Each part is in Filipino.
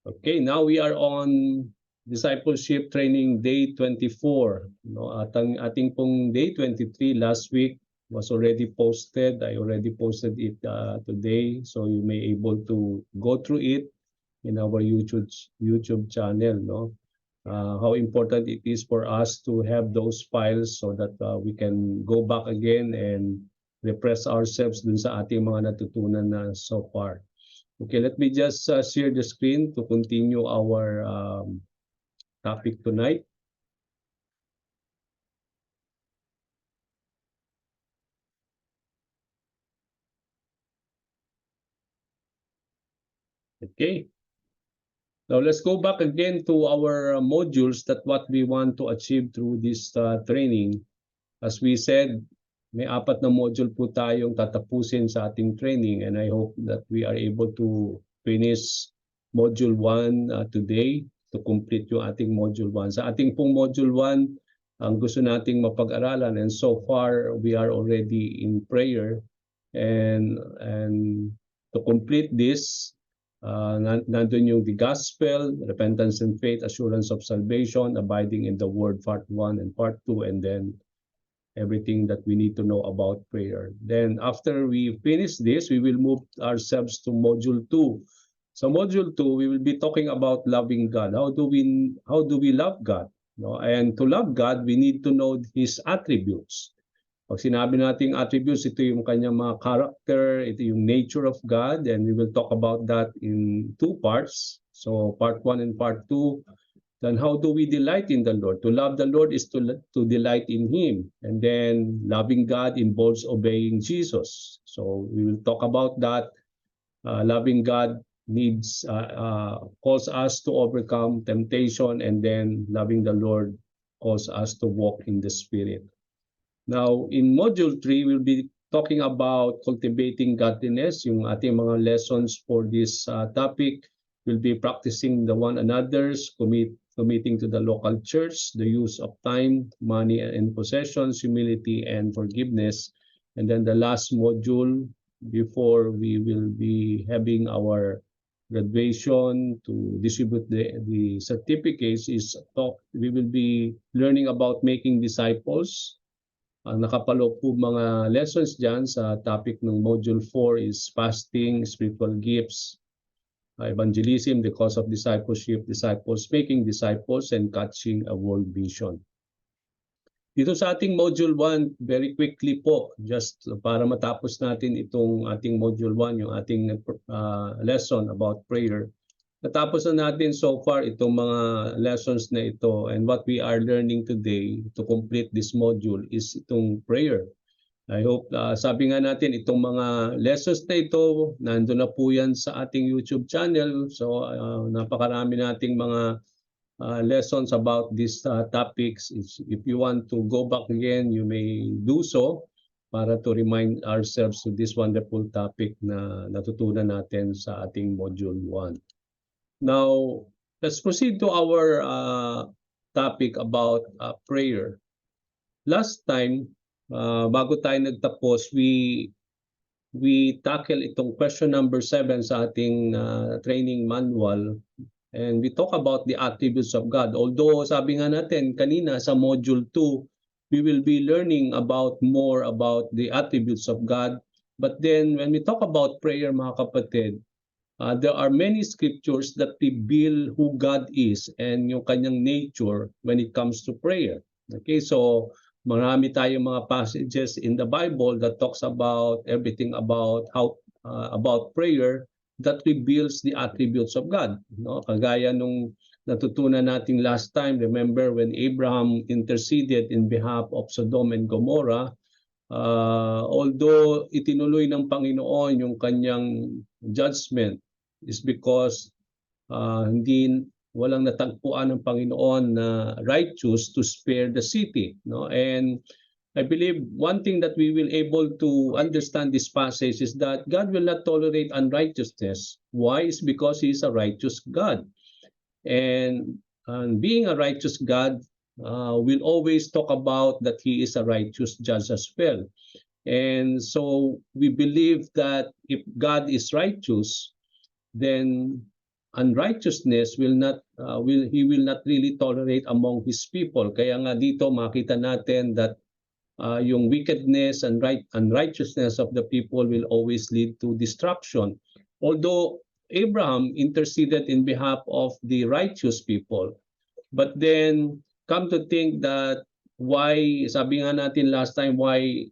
Okay, now we are on discipleship training day 24. No, at ang ating pong day 23 last week was already posted. I already posted it today, so you may able to go through it in our YouTube channel. No, how important it is for us to have those files so that we can go back again and refresh ourselves dun sa ating mga natutunan na so far. Okay, let me just share the screen to continue our topic tonight. Okay. Now let's go back again to our modules that what we want to achieve through this training. As we said, may 4 na module po tayong tatapusin sa ating training, and I hope that we are able to finish module 1 today to complete yung ating module 1. Sa ating pong module 1, ang gusto nating mapag-aralan, and so far we are already in prayer, and to complete this, nandun yung the gospel, repentance and faith, assurance of salvation, abiding in the word, part 1 and part 2, and then everything that we need to know about prayer. Then after we finish this, we will move ourselves to module 2. So module 2, we will be talking about loving God. How do we love God? No? And to love God, we need to know His attributes. Pag sinabi nating attributes, ito yung kanyang mga character, ito yung nature of God, and we will talk about that in 2 parts. So part 1 and part 2. Then how do we delight in the Lord? To love the Lord is to delight in Him. And then loving God involves obeying Jesus. So we will talk about that. Loving God calls us to overcome temptation, and then loving the Lord calls us to walk in the Spirit. Now, in Module 3, we'll be talking about cultivating godliness. Yung ating mga lessons for this topic will be practicing the one another's, committing to the local church, the use of time, money and possessions, humility and forgiveness. And then the last module before we will be having our graduation to distribute the certificates is we will be learning about making disciples. Ang nakapaloob po mga lessons dyan sa topic ng Module 4 is fasting, spiritual gifts, evangelism, the cause of discipleship, disciples, making disciples, and catching a world vision. Dito sa ating Module 1, very quickly po, just para matapos natin itong ating Module 1, yung ating lesson about prayer. Natapos na natin so far itong mga lessons na ito, and what we are learning today to complete this module is itong prayer. I hope, sabi nga natin, itong mga lessons na ito, nandun na po yan sa ating YouTube channel. So napakarami nating mga lessons about these topics. If you want to go back again, you may do so para to remind ourselves to this wonderful topic na natutunan natin sa ating Module 1. Now, let's proceed to our topic about prayer. Last time, bago tayo nagtapos, we tackle itong question number 7 sa ating training manual, and we talk about the attributes of God. Although sabi nga natin kanina sa module 2, we will be learning more about the attributes of God. But then when we talk about prayer, mga kapatid, there are many scriptures that reveal who God is and yung kanyang nature when it comes to prayer. Okay, so marami tayong mga passages in the Bible that talks about everything about about prayer that reveals the attributes of God. No? Kagaya nung natutunan natin last time, remember when Abraham interceded in behalf of Sodom and Gomorrah, although itinuloy ng Panginoon yung kanyang judgment, is because walang natagpuan ng Panginoon na righteous to spare the city, no? And I believe one thing that we will able to understand this passage is that God will not tolerate unrighteousness. Why? Is because He is a righteous God, and being a righteous God will always talk about that He is a righteous judge as well. And so we believe that if God is righteous, then unrighteousness he will not really tolerate among his people. Kaya nga dito makita natin that yung wickedness and unrighteousness of the people will always lead to destruction. Although Abraham interceded in behalf of the righteous people, but then come to think that why, sabi nga natin last time, why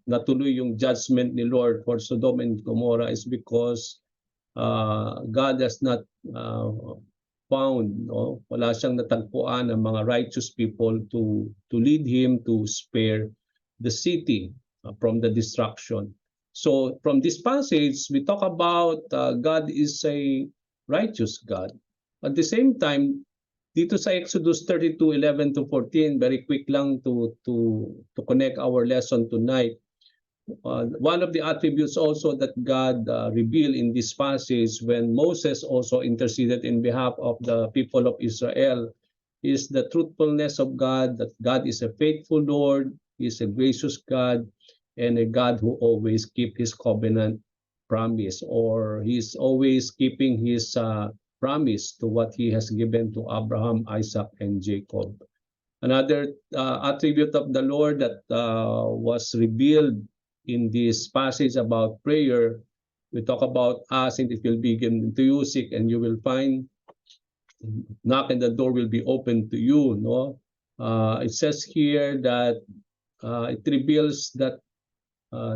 natuloy yung judgment ni Lord for Sodom and Gomorrah is because God has not found, no? Wala siyang natagpuan ng mga righteous people to lead him to spare the city from the destruction. So from this passage, we talk about God is a righteous God. At the same time, dito sa Exodus 32:11 to 14, very quick lang to connect our lesson tonight. One of the attributes also that God revealed in this passage when Moses also interceded in behalf of the people of Israel is the truthfulness of God, that God is a faithful Lord, He is a gracious God, and a God who always keeps His covenant promise, or He's always keeping His promise to what He has given to Abraham, Isaac, and Jacob. Another attribute of the Lord that was revealed in this passage about prayer, we talk about ask and it will be given to you, seek and you will find, knock and the door will be open to you. No, it says here that it reveals that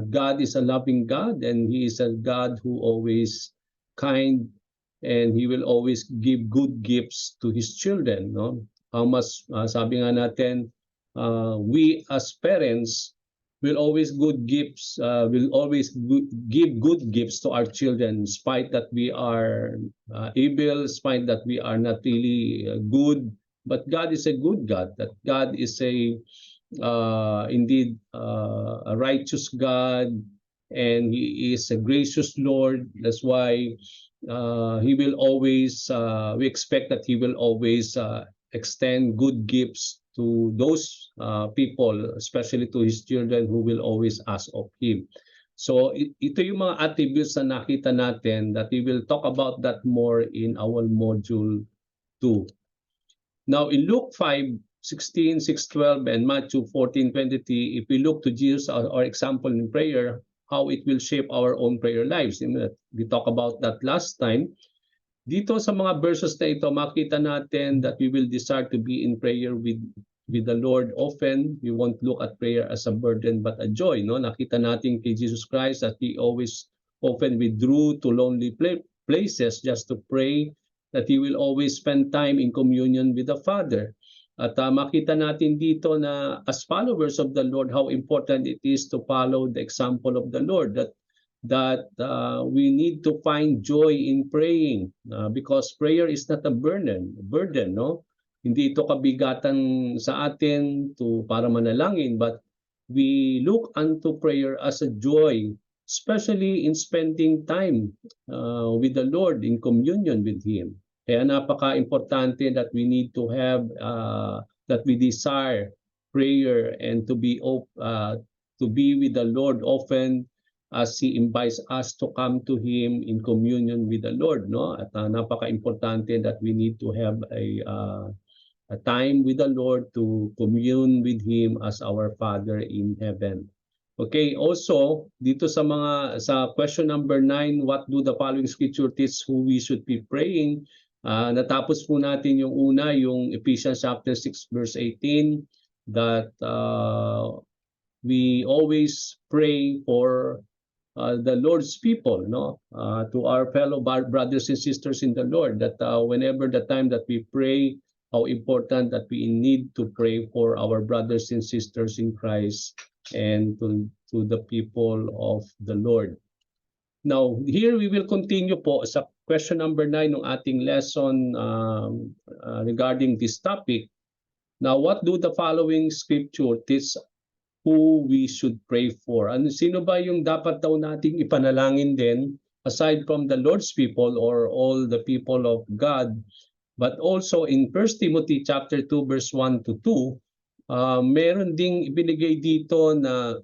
God is a loving God and He is a God who always kind and He will always give good gifts to His children. No, how much sabi nga natin, we as parents will always give good gifts to our children, despite that we are evil, despite that we are not really good. But God is a good God. That God is a indeed a righteous God, and He is a gracious Lord. That's why He will always. We expect that He will always extend good gifts to those people, especially to His children who will always ask of Him. So ito yung mga attributes na nakita natin that we will talk about that more in our module 2. Now in Luke 5:16, 6:12, and Matthew 14:23, if we look to Jesus our example in prayer, how it will shape our own prayer lives. We talked about that last time. Dito sa mga verses na ito, makita natin that we will desire to be in prayer with the Lord often. We won't look at prayer as a burden but a joy. No? Nakita natin kay Jesus Christ that He always often withdrew to lonely places just to pray, that He will always spend time in communion with the Father. At makita natin dito na as followers of the Lord, how important it is to follow the example of the Lord, that we need to find joy in praying because prayer is not a burden, no? Hindi ito kabigatan sa atin para manalangin, but we look unto prayer as a joy, especially in spending time with the Lord in communion with Him. Kaya napaka-importante that we need to have, that we desire prayer and to be with the Lord often, as He invites us to come to Him in communion with the Lord, no? At napaka-importante that we need to have a time with the Lord to commune with Him as our Father in heaven. Okay, also dito sa question number 9, what do the following scripture teach who we should be praying? Natapos po natin yung una, yung Ephesians chapter 6 verse 18, that we always pray for the Lord's people, no, to our fellow brothers and sisters in the Lord, that whenever the time that we pray, how important that we need to pray for our brothers and sisters in Christ and to the people of the Lord. Now, here we will continue po sa question number 9 ng ating lesson regarding this topic. Now, what do the following scripture teach who we should pray for? Sino ba yung dapat daw nating ipanalangin din aside from the Lord's people or all the people of God? But also in 1 Timothy chapter 2 verse 1 to 2, meron ding ibinigay dito na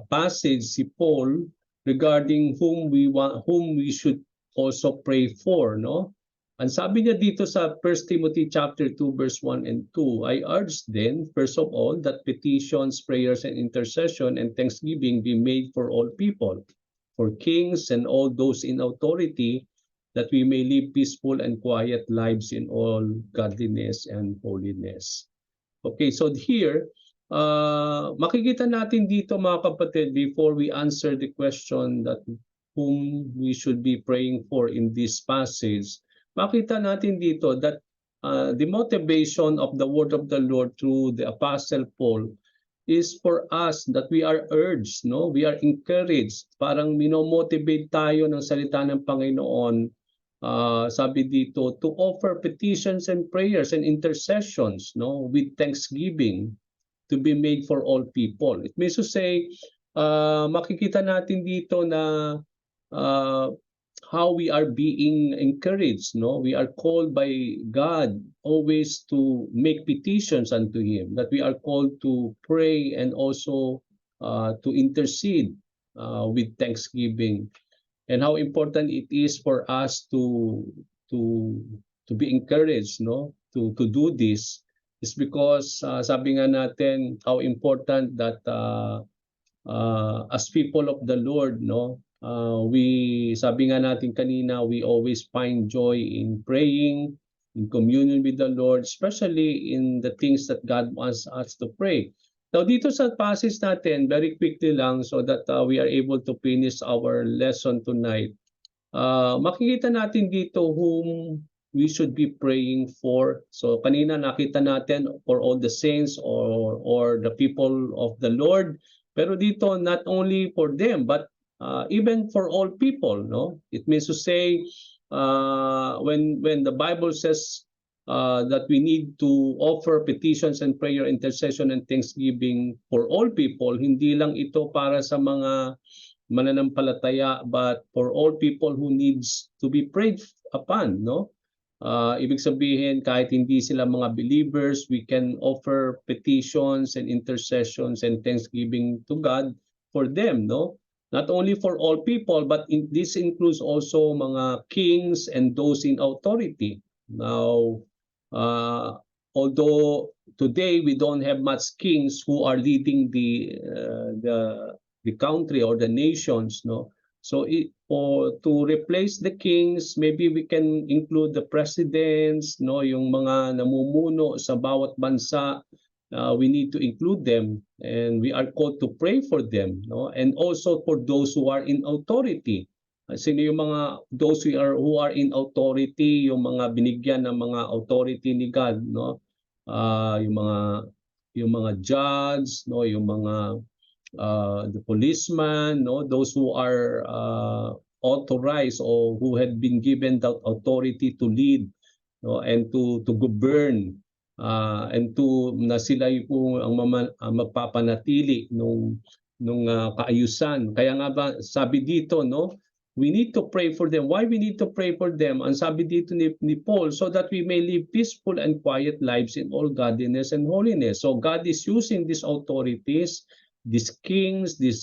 passage si Paul regarding whom we should also pray for, no? Ang sabi niya dito sa 1 Timothy chapter 2 verse 1 and 2, I urge then, first of all, that petitions, prayers, and intercession and thanksgiving be made for all people, for kings and all those in authority, that we may live peaceful and quiet lives in all godliness and holiness. Okay, so here, makikita natin dito mga kapatid, before we answer the question that whom we should be praying for in this passage, makita natin dito that the motivation of the word of the Lord through the Apostle Paul is for us that we are urged, no? We are encouraged, parang minomotivate tayo ng salita ng Panginoon. Sabi dito, to offer petitions and prayers and intercessions, no, with thanksgiving to be made for all people. It means to say, makikita natin dito na how we are being encouraged, no? We are called by God always to make petitions unto Him, that we are called to pray and also to intercede with thanksgiving. And how important it is for us to be encouraged, no, to do this is because sabi nga natin how important that as people of the Lord, no, we sabi nga natin kanina, we always find joy in praying, in communion with the Lord, especially in the things that God wants us to pray. Now dito sa passage natin, very quickly lang so that we are able to finish our lesson tonight. Makikita natin dito whom we should be praying for. So kanina nakita natin for all the saints or the people of the Lord. Pero dito not only for them but even for all people, no? It means to say when the Bible says that we need to offer petitions and prayer, intercession and thanksgiving for all people, hindi lang ito para sa mga mananampalataya but for all people who needs to be prayed upon, no? Ibig sabihin kahit hindi sila mga believers, we can offer petitions and intercessions and thanksgiving to God for them, no? Not only for all people but this includes also mga kings and those in authority. Now, although today we don't have much kings who are leading the country or the nations, no. So or to replace the kings, maybe we can include the presidents, no, yung mga namumuno sa bawat bansa. We need to include them and we are called to pray for them, no, and also for those who are in authority. Sino yung mga those who are in authority, yung mga binigyan ng mga authority ni God, no? Yung mga judge, no, yung mga the policeman, no, those who are authorized or who had been given that authority to lead, no, and to govern, and to na sila yung ang magpapanatili nung kaayusan. Kaya nga ba sabi dito, no, we need to pray for them. Why we need to pray for them? Ang sabi dito ni Paul, so that we may live peaceful and quiet lives in all godliness and holiness. So God is using these authorities, these kings, the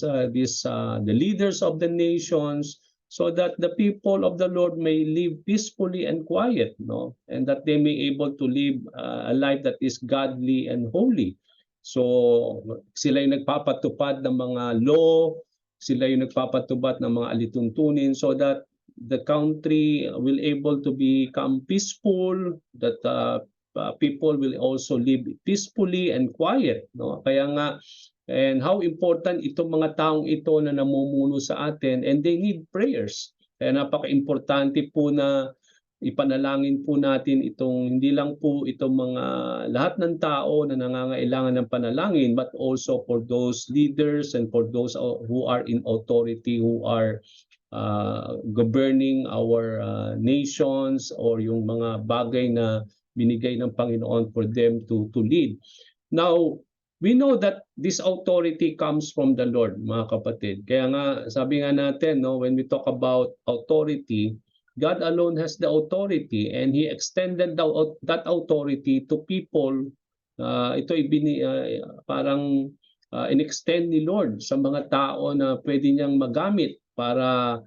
leaders of the nations, so that the people of the Lord may live peacefully and quiet, no, and that they may able to live a life that is godly and holy. So sila yung nagpapatupad ng mga law, sila yung nagpapatupad ng mga alituntunin so that the country will able to become peaceful, that people will also live peacefully and quiet, no? Kaya nga, and how important itong mga taong ito na namumuno sa atin, and they need prayers. Kaya napaka-importante po na ipanalangin po natin itong hindi lang po itong mga lahat ng tao na nangangailangan ng panalangin, but also for those leaders and for those who are in authority, who are governing our nations, or yung mga bagay na binigay ng Panginoon for them to lead. Now, we know that this authority comes from the Lord, mga kapatid. Kaya nga sabi nga natin, no, when we talk about authority, God alone has the authority and He extended that authority to people. Ito parang in-extend ni Lord sa mga tao na pwede niyang magamit para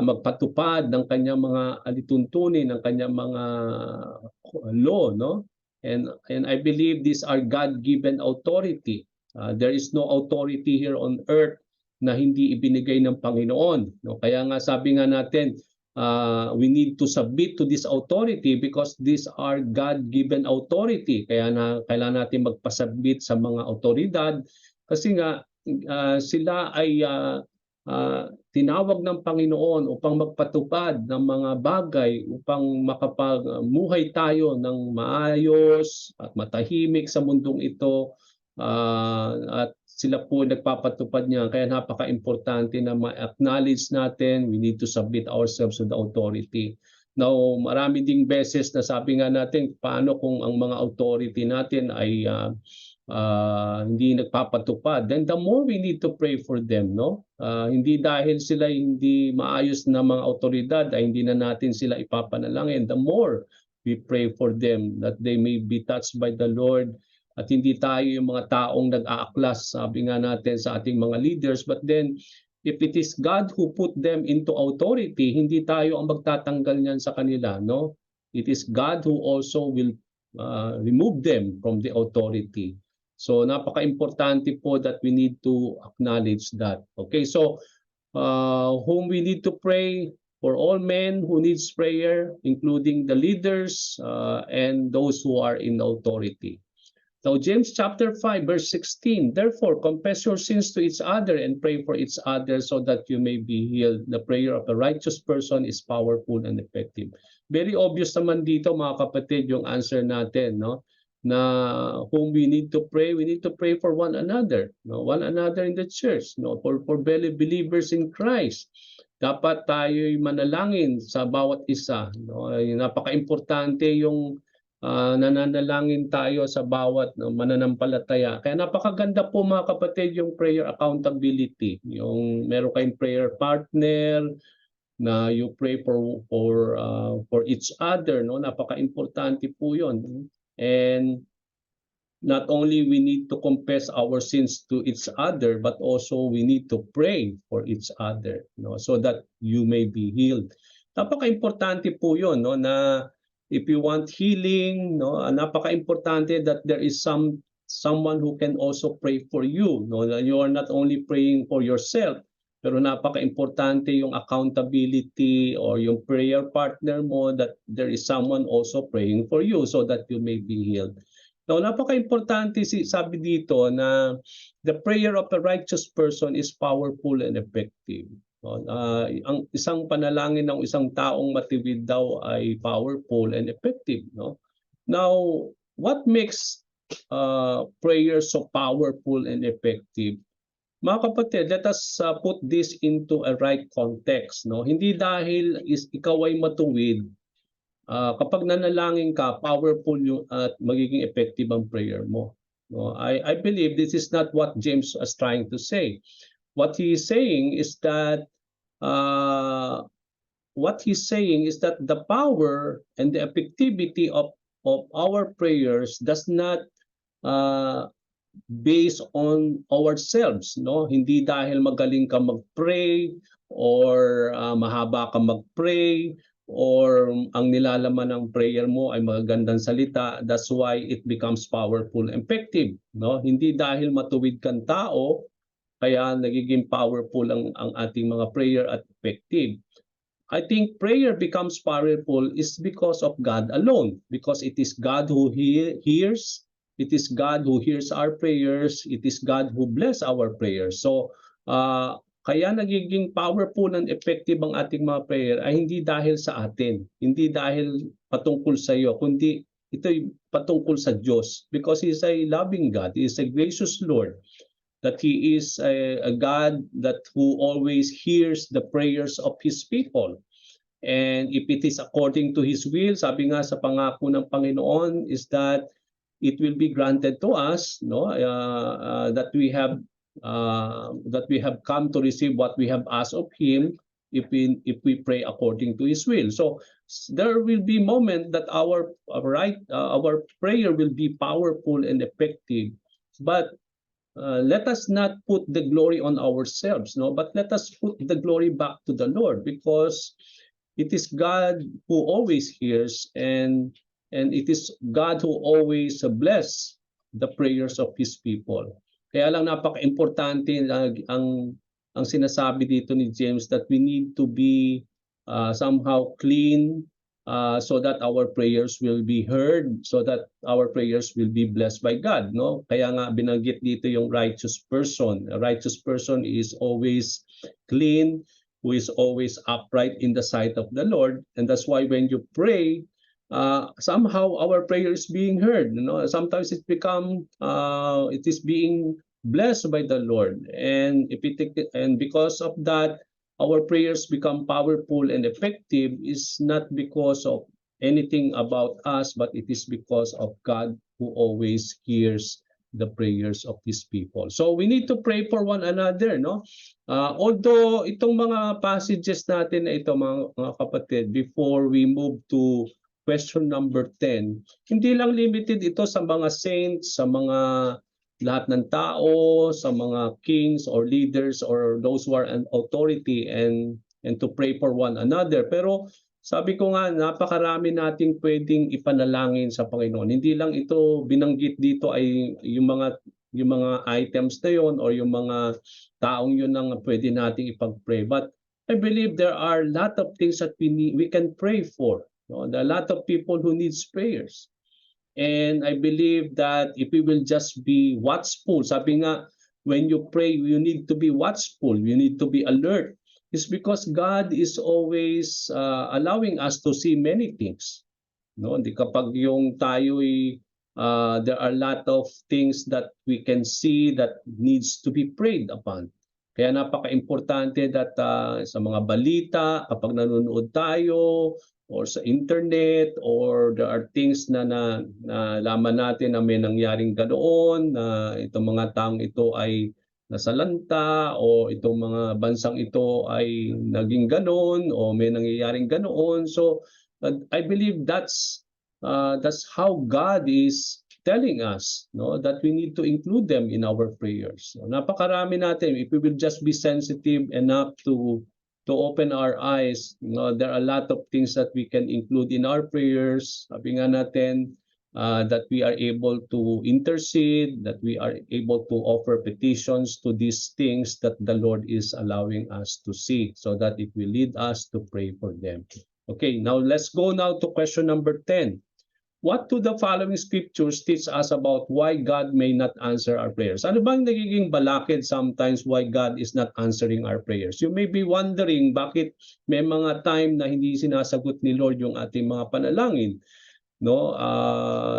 magpatupad ng kanyang mga alituntunin, ng kanyang mga law, no? And I believe these are God-given authority. There is no authority here on earth na hindi ibinigay ng Panginoon, no? Kaya nga sabi nga natin, we need to submit to this authority because these are God-given authority. Kaya kailangan natin magpasubmit sa mga autoridad kasi nga sila ay tinawag ng Panginoon upang magpatupad ng mga bagay upang makapagmuhay tayo ng maayos at matahimik sa mundong ito. At sila po nagpapatupad niya. Kaya napaka-importante na ma-acknowledge natin, we need to submit ourselves to the authority. Now, marami ding beses na sabi nga natin, paano kung ang mga authority natin ay hindi nagpapatupad, then the more we need to pray for them, no? Hindi dahil sila hindi maayos na mga otoridad ay hindi na natin sila ipapanalangin. The more we pray for them that they may be touched by the Lord at hindi tayo yung mga taong nag-aaklas, sabi nga natin sa ating mga leaders, but then if it is God who put them into authority, hindi tayo ang magtatanggal niyan sa kanila, no? It is God who also will remove them from the authority. So napaka-importante po that we need to acknowledge that. Okay, so whom we need to pray for all men who needs prayer, including the leaders and those who are in authority. Now, James chapter 5, verse 16, therefore, confess your sins to each other and pray for each other so that you may be healed. The prayer of a righteous person is powerful and effective. Very obvious naman dito, mga kapatid, yung answer natin, no? Na whom we need to pray for one another, no? One another in the church, no? For believers in Christ. Dapat tayo'y manalangin sa bawat isa, no? Napaka-importante yung nananalangin tayo sa bawat mananampalataya. Kaya napakaganda po mga kapatid yung prayer accountability. Yung meron kayong prayer partner na you pray for each other, no? Napaka-importante po 'yon. And not only we need to confess our sins to each other, but also we need to pray for each other, no? So that you may be healed. Napaka-importante po 'yon, no, na if you want healing, no, napaka-importante that there is someone who can also pray for you, no, that you are not only praying for yourself, pero napaka-importante yung accountability or yung prayer partner mo that there is someone also praying for you so that you may be healed. Now, napaka-importante sabi dito na the prayer of a righteous person is powerful and effective. Ang isang panalangin ng isang taong matiwid daw ay powerful and effective, no? Now, what makes prayer so powerful and effective? Mga kapatid, let us put this into a right context, no? Hindi dahil ikaw ay matuwid, kapag nanalangin ka, powerful at magiging effective ang prayer mo. No? I believe this is not what James is trying to say. What he is saying is that the power and the effectivity of our prayers does not based on ourselves, no? Hindi dahil magaling ka mag-pray or mahaba ka mag-pray or ang nilalaman ng prayer mo ay magagandang salita, that's why it becomes powerful and effective, no? Hindi dahil matuwid kang tao kaya nagiging powerful ang ating mga prayer at effective. I think prayer becomes powerful is because of God alone, because it is God who hears, it is God who hears our prayers, it is God who bless our prayers. So kaya nagiging powerful and effective ang ating mga prayer ay hindi dahil sa atin, hindi dahil patungkol sa iyo, kundi ito'y patungkol sa Diyos, because He is a loving God, He is a gracious Lord, that He is a God that who always hears the prayers of His people. And if it is according to His will, sabi nga sa pangako ng Panginoon is that it will be granted to us, no, that we have come to receive what we have asked of Him if we pray according to His will. So there will be moment that our prayer will be powerful and effective, but let us not put the glory on ourselves, no, but let us put the glory back to the Lord, because it is God who always hears, and it is God who always bless the prayers of His people. Kaya lang napaka-importante na ang sinasabi dito ni James, that we need to be somehow clean, so that our prayers will be heard, so that our prayers will be blessed by God, no? Kaya nga binanggit dito yung righteous person. A righteous person is always clean, who is always upright in the sight of the Lord, and that's why when you pray, somehow our prayer is being heard. You know, sometimes it is being blessed by the Lord, and because of that, our prayers become powerful and effective, is not because of anything about us, but it is because of God who always hears the prayers of His people. So we need to pray for one another, no? Although itong mga passages natin na ito, mga kapatid, before we move to question number 10, hindi lang limited ito sa mga saints, sa mga lahat ng tao, sa mga kings or leaders or those who are an authority, and to pray for one another. Pero sabi ko nga, napakarami nating pwedeng ipanalangin sa Panginoon. Hindi lang ito binanggit dito ay yung mga items na yon or yung mga taong yun ang pwede nating ipag-pray. But I believe there are a lot of things that we can pray for. No? There are a lot of people who needs prayers. And I believe that if we will just be watchful, sabi nga, when you pray, you need to be watchful, you need to be alert. It's because God is always allowing us to see many things. No, di kapag yung tayo'y there are a lot of things that we can see that needs to be prayed upon. Kaya napaka-importante that sa mga balita, kapag nanonood tayo, or sa internet, or there are things na nalaman natin na may nangyaring ganoon, na itong mga taong ito ay nasalanta, o itong mga bansang ito ay naging ganoon, o may nangyayaring ganoon. So I believe that's how God is telling us, no, that we need to include them in our prayers. So, napakarami natin, if we will just be sensitive enough to open our eyes, you know, there are a lot of things that we can include in our prayers. Sabi nga natin, that we are able to intercede, that we are able to offer petitions to these things that the Lord is allowing us to see, so that it will lead us to pray for them. Okay, now let's go now to question number 10. What do the following scriptures teach us about why God may not answer our prayers? Ano bang nagiging balakid sometimes why God is not answering our prayers? You may be wondering bakit may mga time na hindi sinasagot ni Lord yung ating mga panalangin. No,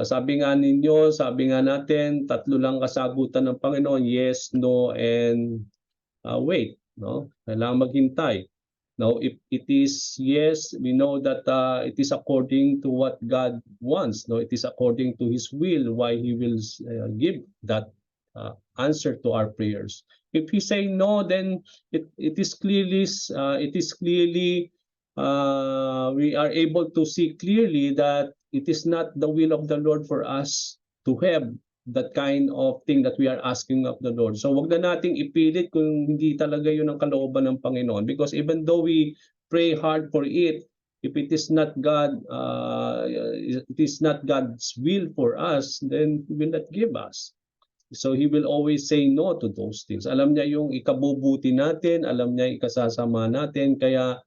sabi nga natin, tatlo lang kasagutan ng Panginoon, yes, no, and wait, no? Kailangan maghintay. Now, if it is yes, we know that it is according to what God wants. No, it is according to His will why He will give that answer to our prayers. If He say no, then it is clearly we are able to see clearly that it is not the will of the Lord for us to have that kind of thing that we are asking of the Lord. So wag na nating ipilit kung hindi talaga yun ang kalooban ng Panginoon, because even though we pray hard for it, if it is not God's will for us, then He will not give us. So He will always say no to those things. Alam niya yung ikabubuti natin, alam niya yung ikasasama natin, kaya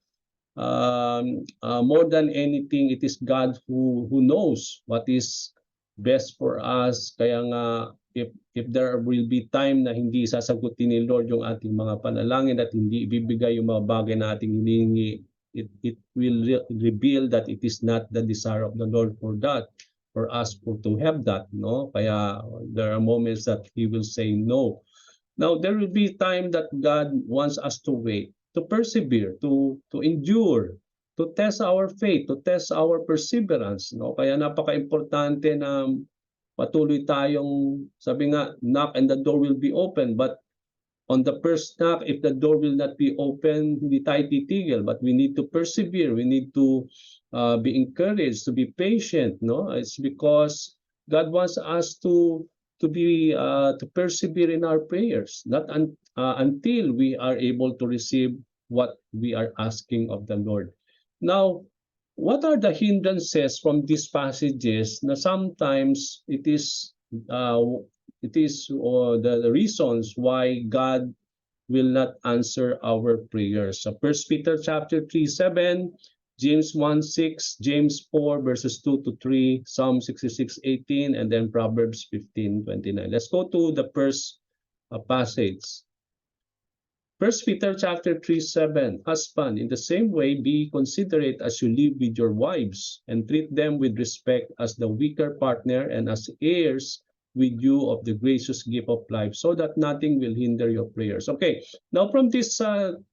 more than anything, it is God who knows what is best for us. Kaya nga, if there will be time na hindi sasagutin ni Lord yung ating mga panalangin at hindi ibibigay yung mga bagay na ating hinihingi, it will reveal that it is not the desire of the Lord for us to have that, no? Kaya there are moments that He will say no. Now, there will be time that God wants us to wait, to persevere, to endure, to test our faith, to test our perseverance, no? Kaya napaka-importante na patuloy tayong, sabi nga, knock and the door will be open, but on the first knock, if the door will not be open, hindi tayo titigil, but we need to persevere, we need to be encouraged, to be patient, no? It's because God wants us to to persevere in our prayers, not until we are able to receive what we are asking of the Lord. Now, what are the hindrances from these passages na sometimes the reasons why God will not answer our prayers? So 1 Peter chapter 3:7, James 1:6, James 4 verses 2 to 3, Psalm 66:18, and then Proverbs 15:29. Let's go to the first passage. 1 Peter chapter 3:7, husband, in the same way be considerate as you live with your wives, and treat them with respect as the weaker partner and as heirs with you of the gracious gift of life, so that nothing will hinder your prayers. Okay, now from this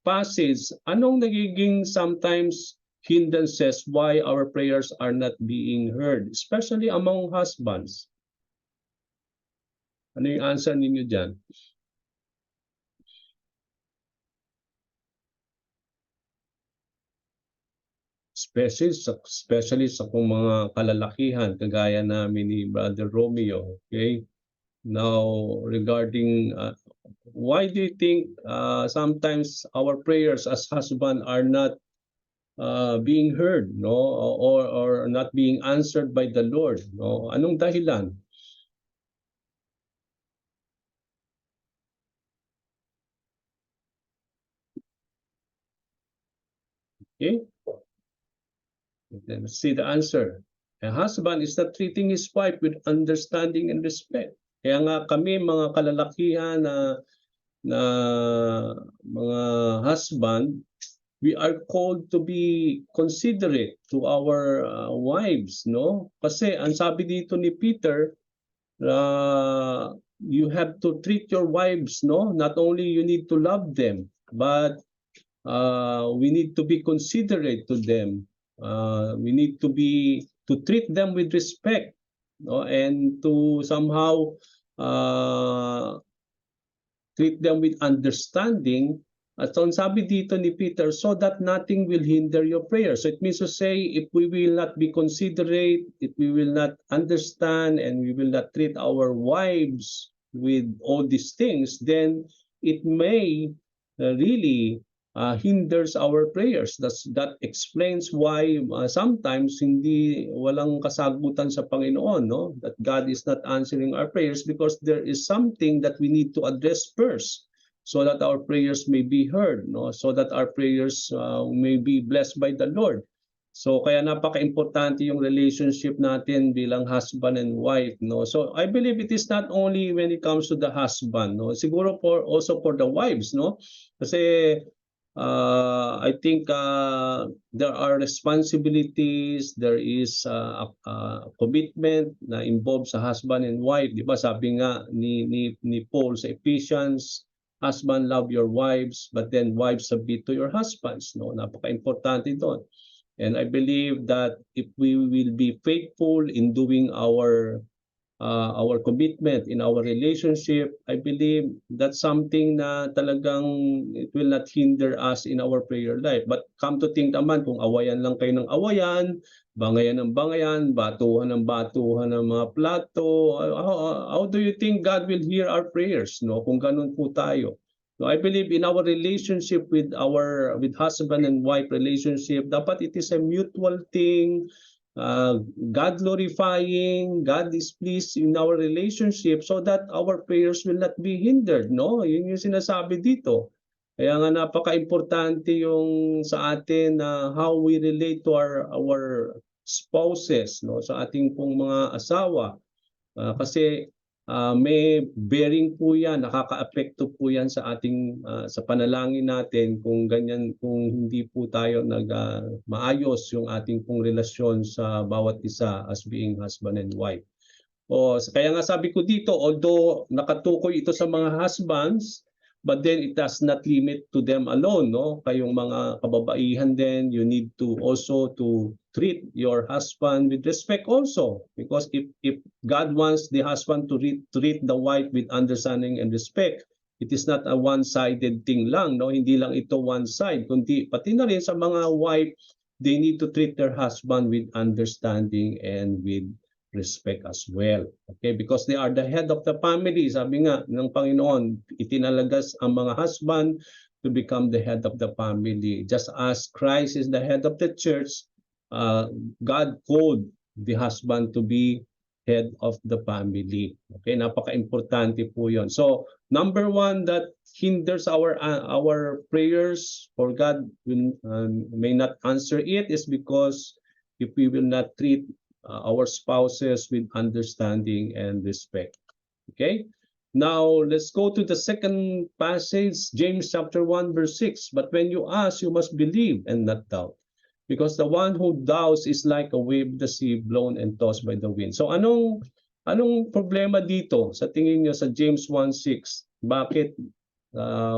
passage, anong nagiging sometimes hindrances why our prayers are not being heard, especially among husbands? Ano yung answer ninyo dyan? Especially sa kung mga kalalakihan kagaya namin ni Brother Romeo, okay? Now, regarding why do you think sometimes our prayers as husband are not being heard, no, or not being answered by the Lord, no? Anong dahilan? Okay? Let's see the answer. A husband is not treating his wife with understanding and respect. Kaya nga kami mga kalalakihan na mga husband, we are called to be considerate to our wives, no? Kasi ang sabi dito ni Peter, you have to treat your wives, no? Not only you need to love them, but we need to be considerate to them. We need to treat them with respect, no? And to somehow treat them with understanding. At ang sabi dito ni Peter, so that nothing will hinder your prayer. So it means to say, if we will not be considerate, if we will not understand, and we will not treat our wives with all these things, then it may really hinders our prayers. That explains why sometimes walang kasagutan sa Panginoon, no? That God is not answering our prayers because there is something that we need to address first, so that our prayers may be heard, no? So that our prayers may be blessed by the Lord. So kaya napaka-importante yung relationship natin bilang husband and wife, no? So I believe it is not only when it comes to the husband, no? Siguro also for the wives, no? Kasi I think there are responsibilities, there is a commitment na involved sa husband and wife, di ba? Sabi nga ni Paul sa Ephesians, husband, love your wives, but then wives submit to your husbands, no? Napaka-importante doon. And I believe that if we will be faithful in doing our commitment in our relationship, I believe that's something na talagang it will not hinder us in our prayer life. But come to think naman, kung awayan lang kayo ng awayan, bangayan ng bangayan, batuhan ng batuhan ng mga plato, how do you think God will hear our prayers, no? Kung ganun po tayo. So I believe in our relationship with husband and wife relationship, dapat it is a mutual thing. God glorifying, God is pleased in our relationship so that our prayers will not be hindered, no? Yun yung sinasabi dito. Kaya nga napaka-importante yung sa atin na how we relate to our spouses, no? Sa ating pong mga asawa. Kasi may bearing po yan, nakaka-apekto po yan sa ating sa panalangin natin kung ganyan, kung hindi po tayo maayos yung ating pong relasyon sa bawat isa as being husband and wife. Kaya nga sabi ko dito, although nakatukoy ito sa mga husbands, but then it does not limit to them alone, no? Kayong mga kababaihan din, you need to also to treat your husband with respect also, because if God wants the husband to treat the wife with understanding and respect, it is not a one-sided thing lang, no? Hindi lang ito one side, kundi pati na rin sa mga wife, they need to treat their husband with understanding and with respect as well. Okay, because they are the head of the family. Sabi nga ng Panginoon, itinalagas ang mga husband to become the head of the family. Just as Christ is the head of the church, God called the husband to be head of the family. Okay, napaka-importante po 'yon. So, number one that hinders our prayers for God will, may not answer it is because if we will not treat our spouses with understanding and respect. Okay? Now, let's go to the second passage, James chapter 1 verse 6. But when you ask, you must believe and not doubt. Because the one who doubts is like a wave of the sea blown and tossed by the wind. So anong problema dito sa tingin niyo sa James 1:6? Bakit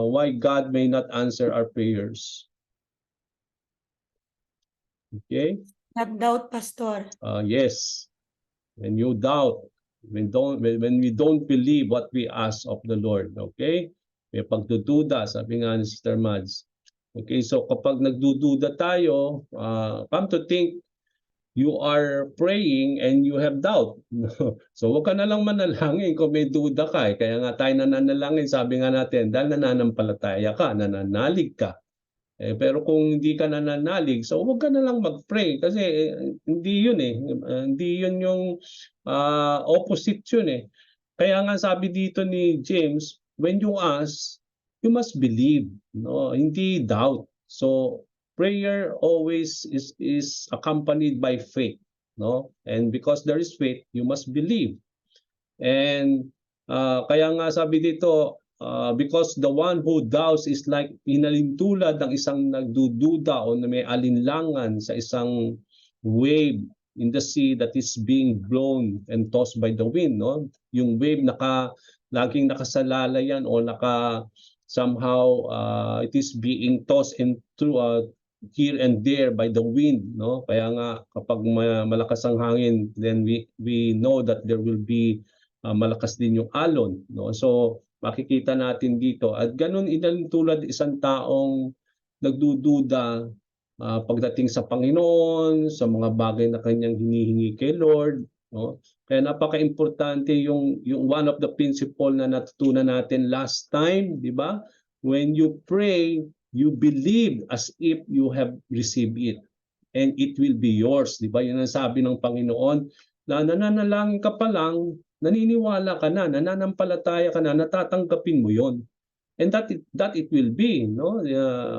why God may not answer our prayers? Okay? Not doubt, Pastor. Yes. When you doubt, when we don't believe what we ask of the Lord, okay? May pagdududa, sabi nga ni Sister Mads. Okay, so kapag nagdududa tayo, come to think, you are praying and you have doubt. So huwag ka na lang manalangin kung may duda ka. Kaya nga tayo nananalangin, sabi nga natin, dahil nananampalataya ka, nananalig ka. Pero kung hindi ka nananalig, so huwag ka na lang mag-pray kasi hindi yun hindi yun yung opposite yun Kaya nga sabi dito ni James, when you ask, you must believe, no? Hindi doubt. So prayer always is accompanied by faith, no? And because there is faith, you must believe. And kaya nga sabi dito, because the one who doubts is like hinalintulad ng isang nagdududa o na may alinlangan sa isang wave in the sea that is being blown and tossed by the wind, no? Yung wave laging nakasalalay yan o somehow it is being tossed into here and there by the wind, no? Kaya nga kapag malakas ang hangin, then we know that there will be malakas din yung alon, no? So makikita natin dito at ganun tulad isang taong nagdududa pagdating sa Panginoon, sa mga bagay na kanyang hinihingi kay Lord, no? Kaya napaka-importante yung one of the principle na natutunan natin last time, di ba? When you pray, you believe as if you have received it and it will be yours, di ba? Yun ang sabi ng Panginoon na nananalangin ka pa lang, naniniwala ka na, nananampalataya ka na, natatanggapin mo yon. And that it will be, no?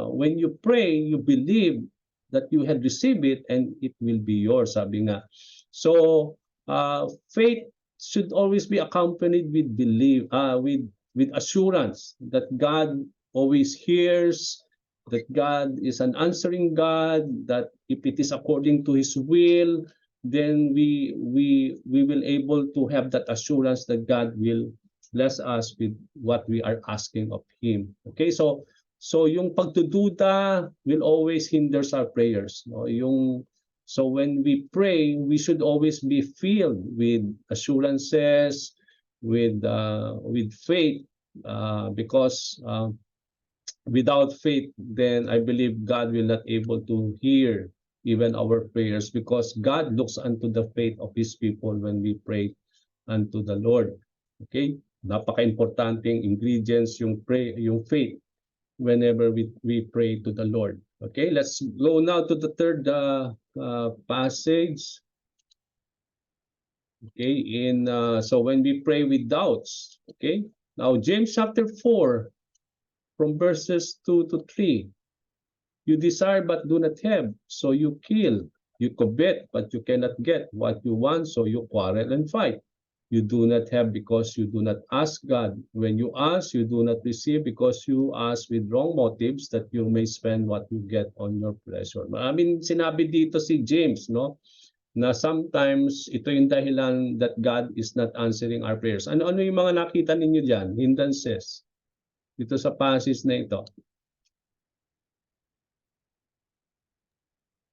When you pray, you believe that you had received it and it will be yours, sabi nga. So faith should always be accompanied with belief, with assurance that God always hears, that God is an answering God, that if it is according to His will, then we will able to have that assurance that God will bless us with what we are asking of Him. Okay, so yung pagdududa will always hinders our prayers, no? So when we pray, we should always be filled with assurances, with faith, because without faith, then I believe God will not able to hear even our prayers, because God looks unto the faith of His people when we pray unto the Lord. Okay, napaka-importanting ingredients yung faith whenever we pray to the Lord. Okay, let's go now to the third passage. Okay, so when we pray with doubts, okay, now James chapter 4 from verses 2 to 3. You desire but do not have, so you kill. You covet but you cannot get what you want, so you quarrel and fight. You do not have because you do not ask God. When you ask, you do not receive because you ask with wrong motives, that you may spend what you get on your pleasure. Maraming sinabi dito si James, no? Na sometimes ito yung dahilan that God is not answering our prayers. Ano yung mga nakita ninyo diyan? Hindrances dito sa passage na ito.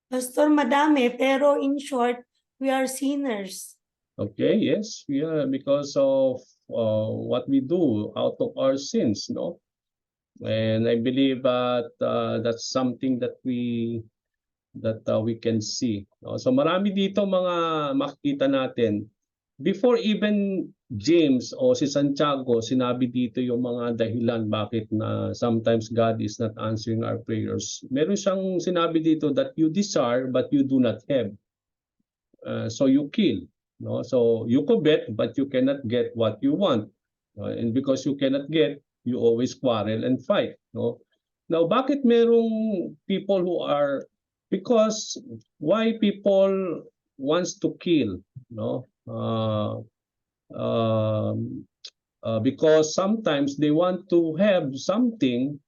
Pastor, madami, pero in short, we are sinners. Okay, yes, we are, because of what we do out of our sins, no? And I believe that that's something that we can see. No? So marami dito mga makikita natin before even James o si Santiago, sinabi dito yung mga dahilan bakit na sometimes God is not answering our prayers. Meron siyang sinabi dito that you desire but you do not have. So you kill. No? So you covet but you cannot get what you want. And because you cannot get, you always quarrel and fight. No? Now, bakit merong people who are, because why people wants to kill? No? Because sometimes they want to have something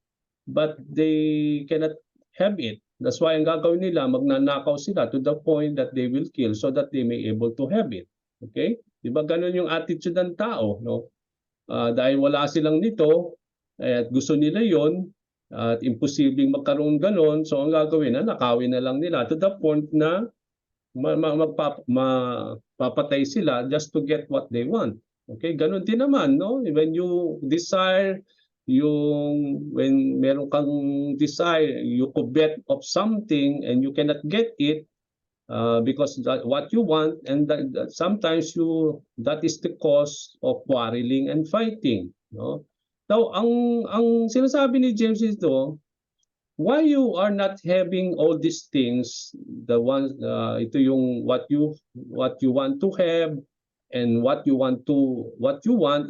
but they cannot have it. That's why ang gagawin nila, magnanakaw sila to the point that they will kill so that they may able to have it. Okay? Di ba ganun yung attitude ng tao, no? Dahil wala silang nito, at gusto nila yon at imposibleng magkaroon ganon, so ang gagawin na nakawin na lang nila to the point na mapapatay sila just to get what they want. Okay, ganun din naman, no? When you desire when meron kang desire, you covet of something and you cannot get it because what you want, and sometimes that is the cause of quarreling and fighting, no? Now, ang sinasabi ni James ito, why you are not having all these things, the ones ito yung what you want to have and what you want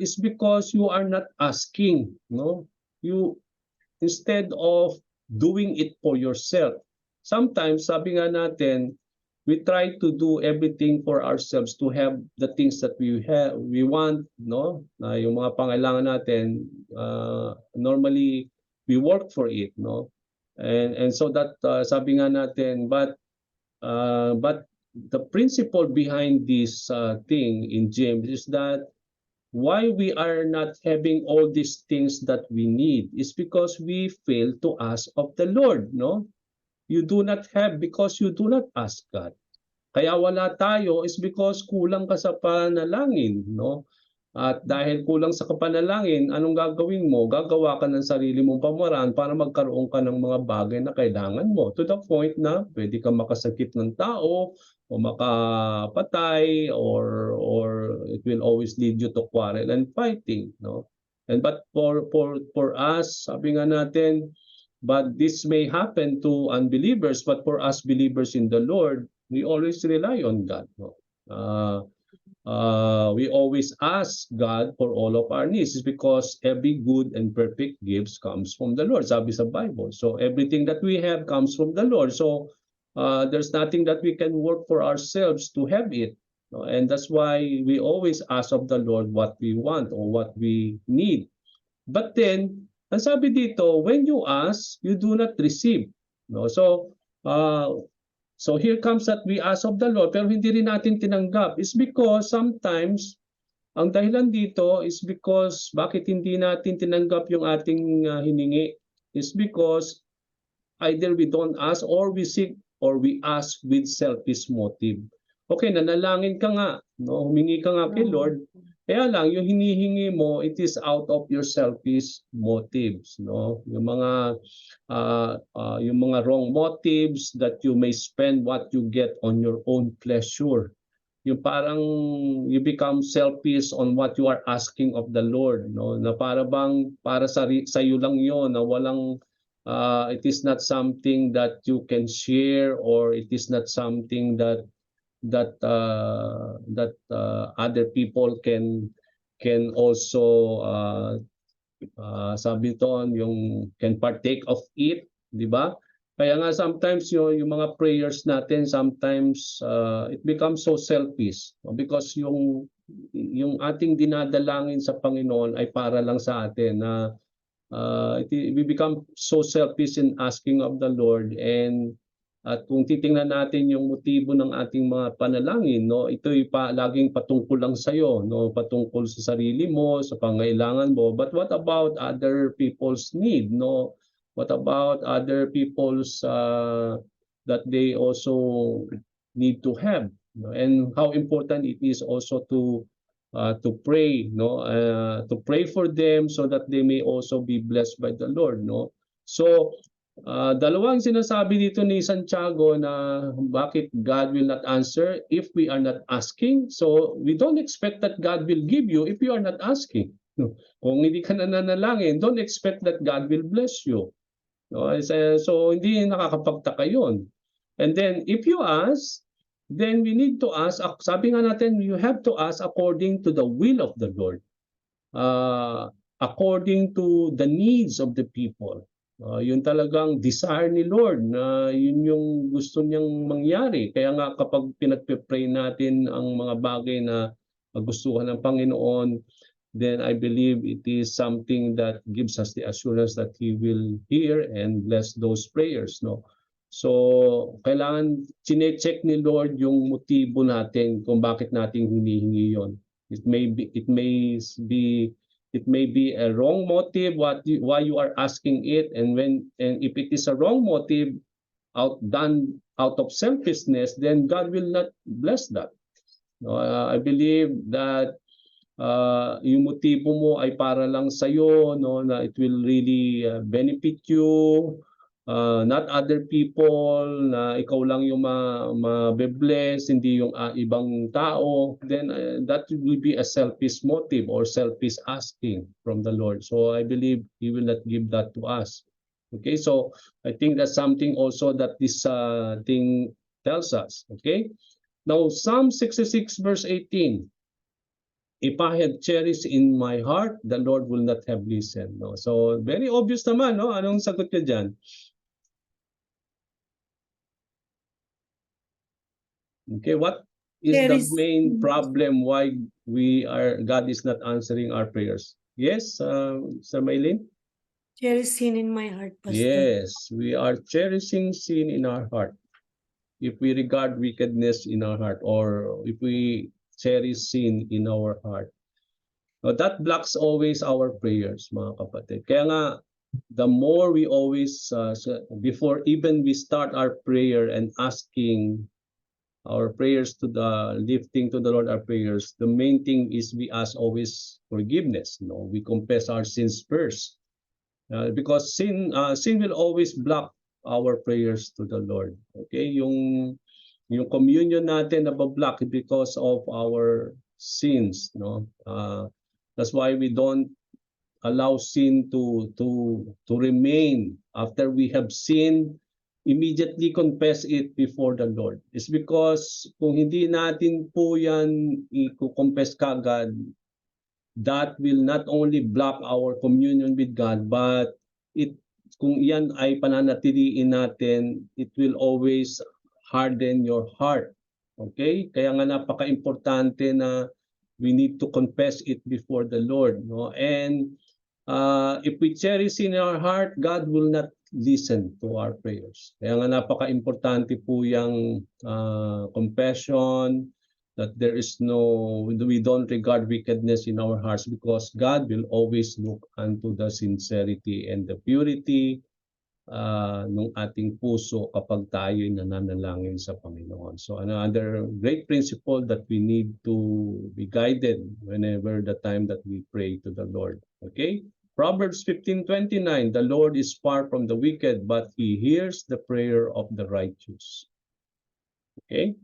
is because you are not asking, no? You, instead of doing it for yourself, sometimes sabi nga natin, we try to do everything for ourselves to have the things that we want, no? Yung mga pangailangan natin, normally we work for it, no? And so that sabi nga natin, but the principle behind this thing in James is that why we are not having all these things that we need is because we fail to ask of the Lord, no? You do not have because you do not ask God. Kaya wala tayo is because kulang ka sa panalangin, no? At dahil kulang sa panalangin, anong gagawin mo? Gagawa ka ng sarili mong pamaraan para magkaroon ka ng mga bagay na kailangan mo. To the point na pwede ka makasakit ng tao o makapatay or it will always lead you to quarrel and fighting, no? And but for us, sabi nga natin, but this may happen to unbelievers, but for us believers in the Lord, we always rely on God, no? We always ask God for all of our needs is because every good and perfect gifts comes from the Lord, sabi sa Bible. So everything that we have comes from the Lord. So there's nothing that we can work for ourselves to have it. No? And that's why we always ask of the Lord what we want or what we need. But then, ang sabi dito, when you ask, you do not receive. No? So here comes that we ask of the Lord pero hindi rin natin tinanggap. It's because sometimes ang dahilan dito is because bakit hindi natin tinanggap yung ating hiningi is because either we don't ask or we seek or we ask with selfish motive. Okay, nanalangin ka nga, no? Humingi ka nga kay Lord. Kaya lang yung hinihingi mo, it is out of your selfish motives, no? Yung mga wrong motives that you may spend what you get on your own pleasure. Yung parang you become selfish on what you are asking of the Lord, no? Na para bang para sa iyo lang 'yon, na walang it is not something that you can share or it is not something that other people can also sabi doon yung can partake of it, di ba? Kaya nga sometimes yung mga prayers natin sometimes it becomes so selfish because yung ating dinadalangin sa Panginoon ay para lang sa atin na we become so selfish in asking of the Lord. And at kung titingnan natin yung motibo ng ating mga panalangin, no, ito'y laging patungkol lang sa iyo, no, patungkol sa sarili mo, sa pangailangan mo. But what about other people's need, no? What about other people's that they also need to have, no? And how important it is also to pray, no, to pray for them so that they may also be blessed by the Lord, no. So Dalawang sinasabi dito ni Santiago na bakit God will not answer if we are not asking. So we don't expect that God will give you if you are not asking. No. Kung hindi ka nananalangin, don't expect that God will bless you. No, so hindi nakakapagtaka yun. And then if you ask, then we need to ask, sabi nga natin, you have to ask according to the will of the Lord. According to the needs of the people. Yun talagang desire ni Lord na yun yung gusto niyang mangyari. Kaya nga kapag pinagpe-pray natin ang mga bagay na gustuhan ng Panginoon, then I believe it is something that gives us the assurance that He will hear and bless those prayers. No? So, kailangan chine-check ni Lord yung motibo natin kung bakit natin hinihingi yon. It may be a wrong motive why you are asking it, and if it is a wrong motive done out of selfishness, then God will not bless that. I believe that yung motibo mo ay para lang sa iyo, no, na it will really benefit you, not other people, na ikaw lang yung mabe-bless, hindi yung ibang tao, then that will be a selfish motive or selfish asking from the Lord. So I believe He will not give that to us. Okay, so I think that's something also that this thing tells us. Okay, now Psalm 66 verse 18. If I had cherished in my heart, the Lord will not have listened. No? So very obvious naman, no? Anong sagot niya dyan? Okay, what is There the is main problem why God is not answering our prayers? Yes, Sir Maylin? there is sin in my heart, Pastor. Yes, we are cherishing sin in our heart. If we regard wickedness in our heart, or if we cherish sin in our heart, that blocks always our prayers, mga kapatid. Kaya nga, the more we always, before even we start our prayer and asking our prayers to the lifting to the Lord our prayers, the main thing is we ask always forgiveness. No, we confess our sins first, because sin will always block our prayers to the Lord. Okay, yung communion natin na block because of our sins. No, that's why we don't allow sin to remain after we have sinned. Immediately confess it before the Lord. It's because kung hindi natin po yan i-confess kagad, that will not only block our communion with God, but kung yan ay pananatiliin natin, it will always harden your heart. Okay? Kaya nga napaka-importante na we need to confess it before the Lord. No? And if we cherish in our heart, God will not listen to our prayers. Kaya nga napaka-importante po yung confession, that there is we don't regard wickedness in our hearts, because God will always look unto the sincerity and the purity ng ating puso kapag tayo nananalangin sa Panginoon. So another great principle that we need to be guided whenever the time that we pray to the Lord. Okay? Proverbs 15:29, the Lord is far from the wicked, but He hears the prayer of the righteous. Okay?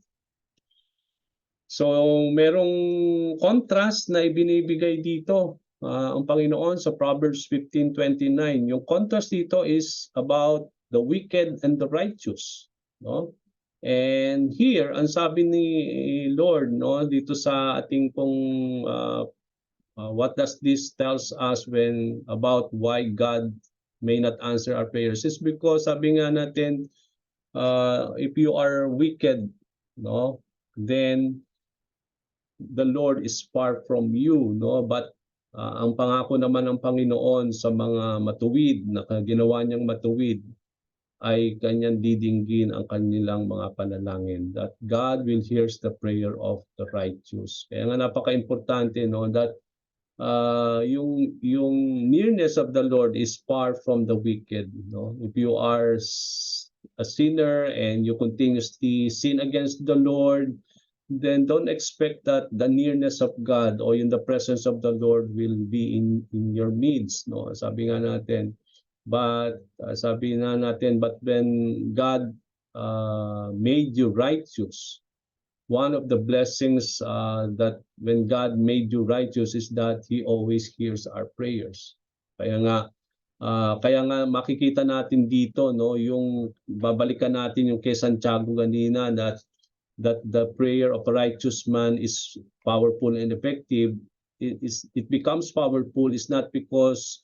So merong contrast na ibinibigay dito ang Panginoon sa Proverbs 15:29. Yung contrast dito is about the wicked and the righteous, no? And here, ang sabi ni Lord, no, dito sa ating pong what does this tells us about why God may not answer our prayers, is because sabi nga natin, if you are wicked, no, then the Lord is far from you, no? But ang pangako naman ng Panginoon sa mga matuwid, na ginawa niyang matuwid, ay kanyang didinggin ang kanilang mga panalangin, that God will hear the prayer of the righteous. Kaya nga napaka-importante, no, that yung nearness of the Lord is far from the wicked, no? If you are a sinner and you continuously sin against the Lord, then don't expect that the nearness of God or in the presence of the Lord will be in your midst, no? Sabi nga natin, But sabi na natin, but when God made you righteous, one of the blessings that when God made you righteous is that He always hears our prayers. Kaya nga makikita natin dito, no, yung babalikan natin yung kay Santiago kanina, that the prayer of a righteous man is powerful and effective. It becomes powerful is not because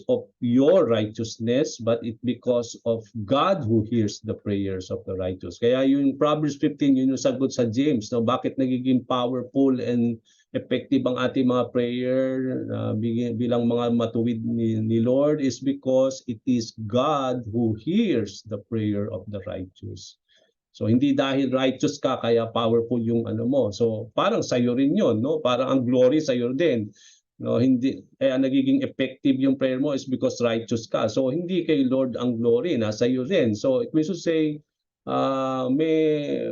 of your righteousness, but it because of God who hears the prayers of the righteous. Kaya yung Proverbs 15, yun yung sagot sa James, no? Bakit nagiging powerful and effective ang ating mga prayer bilang mga matuwid ni Lord is because it is God who hears the prayer of the righteous. So hindi dahil righteous ka kaya powerful yung ano mo. So parang sa'yo rin yun, no? Parang ang glory sa'yo din. No, hindi kaya nagiging effective yung prayer mo is because righteous ka. So hindi kay Lord ang glory, nasa iyo din. So it means to say may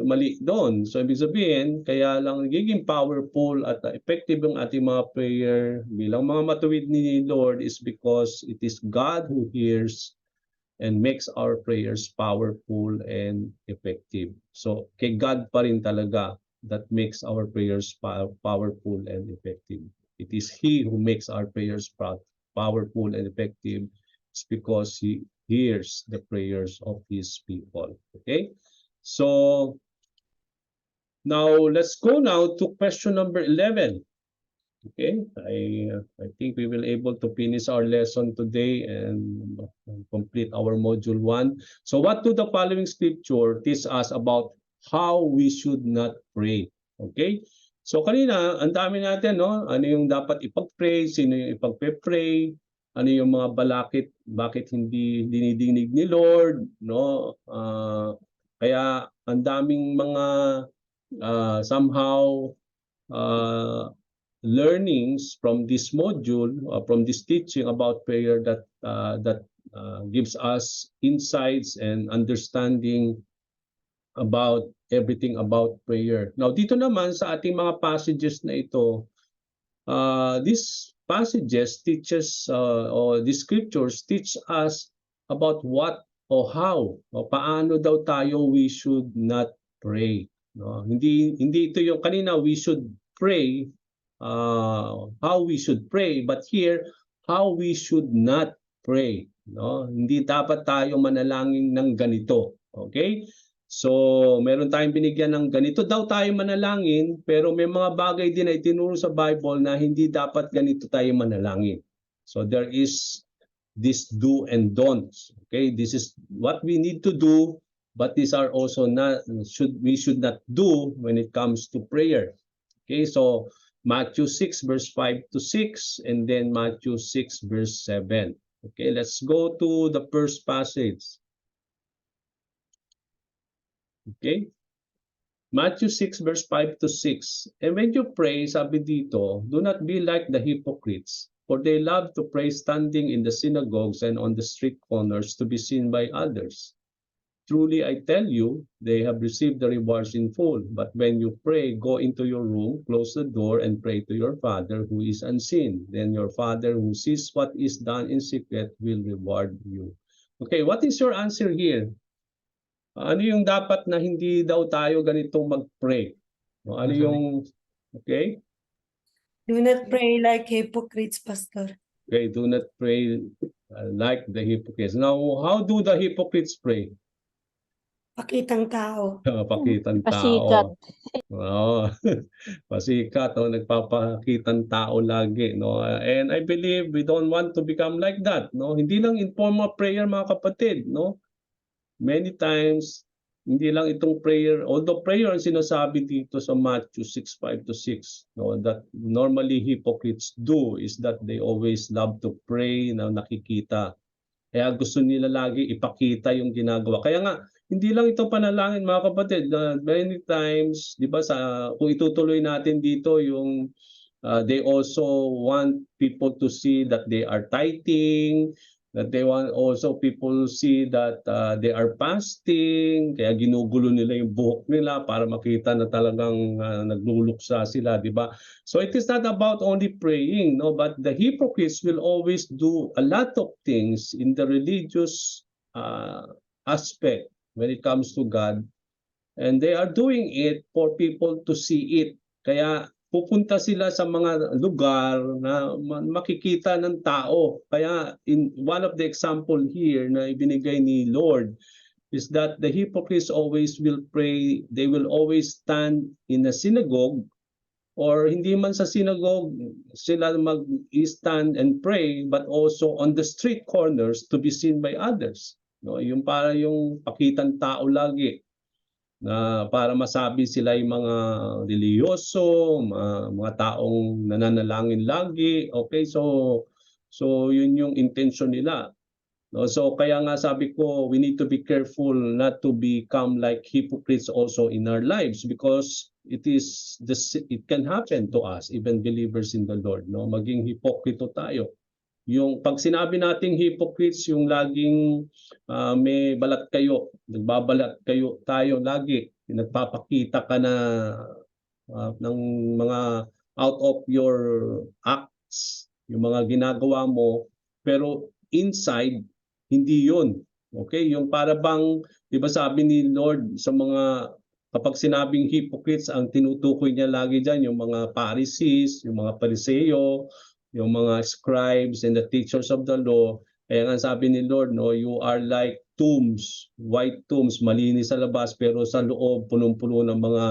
mali doon. So ibig sabihin, kaya lang nagiging powerful at effective yung ating mga prayer bilang mga matuwid ni Lord is because it is God who hears and makes our prayers powerful and effective. So kay God pa rin talaga that makes our prayers powerful and effective. It is He who makes our prayers powerful and effective. It's because He hears the prayers of His people. Okay? So now let's go now to question number 11. Okay, I think we will able to finish our lesson today and complete our module 1. So what do the following scripture teach us about how we should not pray? Okay? So kanina, ang dami natin, no? Ano yung dapat ipag-pray, sino yung ipag-pray, ano yung mga bakit hindi dinidinig ni Lord, no? Kaya ang daming mga somehow learnings from this module, from this teaching about prayer that gives us insights and understanding about everything about prayer. Now dito naman sa ating mga passages na ito, these passages teaches or the scriptures teach us about what or how o paano daw tayo we should not pray. No? Hindi ito yung kanina we should pray how we should pray, but here how we should not pray. No? Hindi dapat tayo manalangin ng ganito. Okay? So, meron tayong binigyan ng ganito daw tayo manalangin, pero may mga bagay din na itinuro sa Bible na hindi dapat ganito tayo manalangin. So, there is this do and don'ts. Okay? This is what we need to do, but these are also we should not do when it comes to prayer. Okay? So, Matthew 6 verse 5 to 6 and then Matthew 6 verse 7. Okay, let's go to the first passage. Okay? Matthew 6 verse 5 to 6. And when you pray, sabi dito, do not be like the hypocrites, for they love to pray standing in the synagogues and on the street corners to be seen by others. Truly, I tell you, they have received the rewards in full. But when you pray, go into your room, close the door, and pray to your Father who is unseen. Then your Father who sees what is done in secret will reward you. Okay, what is your answer here? Ano yung dapat na hindi daw tayo ganitong mag-pray? Ano yung, okay? Do not pray like hypocrites, Pastor. Okay, do not pray like the hypocrites. Now, how do the hypocrites pray? Pakitang tao. Pakitang Pasikat. tao. Oo. Pasikat, no? Nagpapakitang tao lagi. No? And I believe we don't want to become like that. No? Hindi lang in form of prayer, mga kapatid. No? Many times, hindi lang itong prayer, although prayer ang sinasabi dito sa Matthew 6, 5 to 6, no, that normally hypocrites do is that they always love to pray na nakikita. Kaya gusto nila lagi ipakita yung ginagawa. Kaya nga, hindi lang ito panalangin mga kapatid. Many times, di ba, kung itutuloy natin dito yung they also want people to see that they are tithing, That they want also people see that they are fasting, kaya ginugulo nila yung buhok nila para makita na talagang nagluluksa sila, di ba? So it is not about only praying, no, but the hypocrites will always do a lot of things in the religious aspect when it comes to God, and they are doing it for people to see it. Kaya pupunta sila sa mga lugar na makikita ng tao. Kaya in one of the example here na ibinigay ni Lord is that the hypocrites always will pray, they will always stand in a synagogue, or hindi man sa synagogue sila mag-stand and pray, but also on the street corners to be seen by others. No, yung para yung pakitang tao lagi, na para masabi sila yung mga reliyoso, mga taong nananalangin lagi. Okay, so yun yung intention nila. No, so kaya nga sabi ko, we need to be careful not to become like hypocrites also in our lives, because it can happen to us, even believers in the Lord, no? Maging hipokrito tayo. Yung pag sinabi nating hypocrites, yung laging may balat kayo, nagbabalat kayo tayo lagi, nagpapakita ka na ng mga out of your acts, yung mga ginagawa mo, pero inside hindi yun. Okay, yung para bang, di ba sabi ni Lord sa mga, kapag sinabing hypocrites, ang tinutukoy niya lagi dyan yung mga Pharisees, yung mga Pariseo, yung mga scribes and the teachers of the law. Kaya nga sabi ni Lord, no, you are like tombs, white tombs, malinis sa labas pero sa loob punong-puno ng mga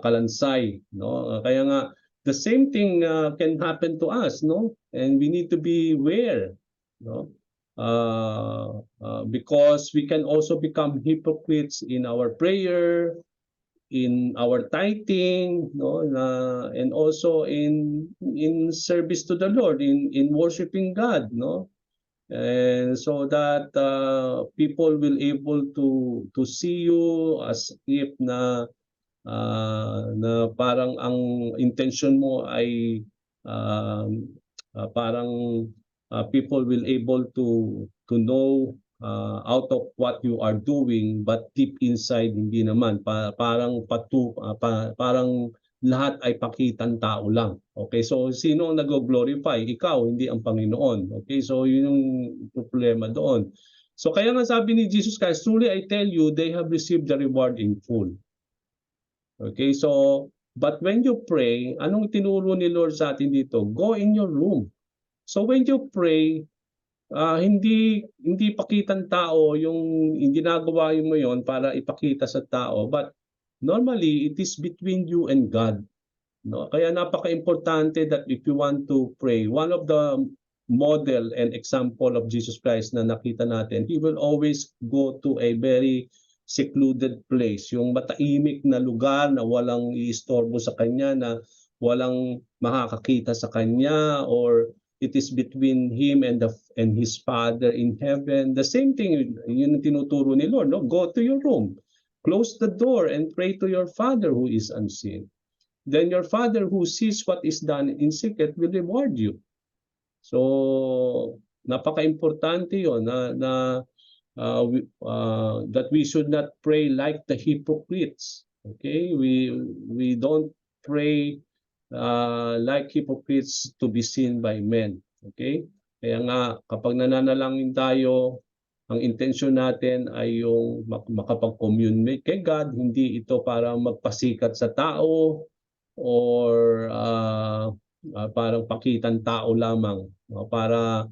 kalansay, no? Kaya nga the same thing can happen to us, no? And we need to be aware, no? Because we can also become hypocrites in our prayer, in our tithing, no, and also in service to the Lord, in worshiping God, no, and so that people will able to see you as if na parang ang intention mo ay parang people will able to know out of what you are doing, but deep inside hindi naman, parang parang lahat ay pakitang tao lang. Okay, so sino ang nag-glorify? Ikaw, hindi ang Panginoon. Okay, so yun yung problema doon. So kaya nga sabi ni Jesus Christ, truly I tell you, they have received the reward in full. Okay, so but when you pray, anong tinuro ni Lord sa atin dito? Go in your room. So when you pray, hindi pakitang tao yung ginagawa mo yon para ipakita sa tao, but normally it is between you and God, no? Kaya napaka-importante that if you want to pray, one of the model and example of Jesus Christ na nakita natin, he will always go to a very secluded place, yung matahimik na lugar na walang iistorbo sa kanya, na walang makakakita sa kanya, or it is between him and his Father in heaven. The same thing, yun ang tinuturo ni Lord, no? Go to your room, close the door, and pray to your Father who is unseen. Then your Father who sees what is done in secret will reward you. So napaka-importante yun that we should not pray like the hypocrites. Okay, we don't pray like hypocrites to be seen by men. Okay? Kaya nga, kapag nananalangin tayo, ang intensyon natin ay yung makapag-communicate kay God, hindi ito para magpasikat sa tao or parang pakitang tao lamang, para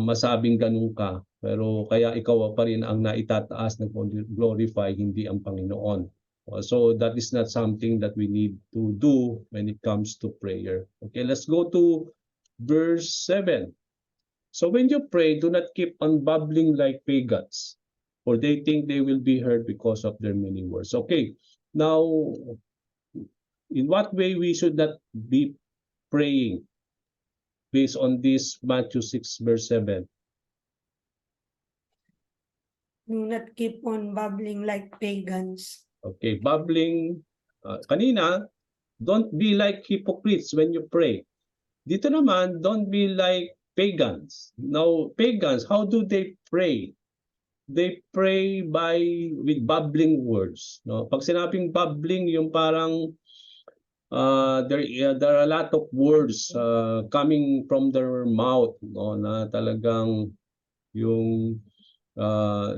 masabing ganun ka. Pero kaya ikaw pa rin ang naitataas, nag-glorify, hindi ang Panginoon. So that is not something that we need to do when it comes to prayer. Okay, let's go to verse 7. So when you pray, do not keep on babbling like pagans, for they think they will be heard because of their many words. Okay, now in what way we should not be praying based on this Matthew 6 verse 7? Do not keep on babbling like pagans. Okay, babbling. Kanina, don't be like hypocrites when you pray. Dito naman, don't be like pagans. Now, pagans, how do they pray? They pray with babbling words. No? Pag sinabing babbling, yung parang there are a lot of words coming from their mouth, no, na talagang yung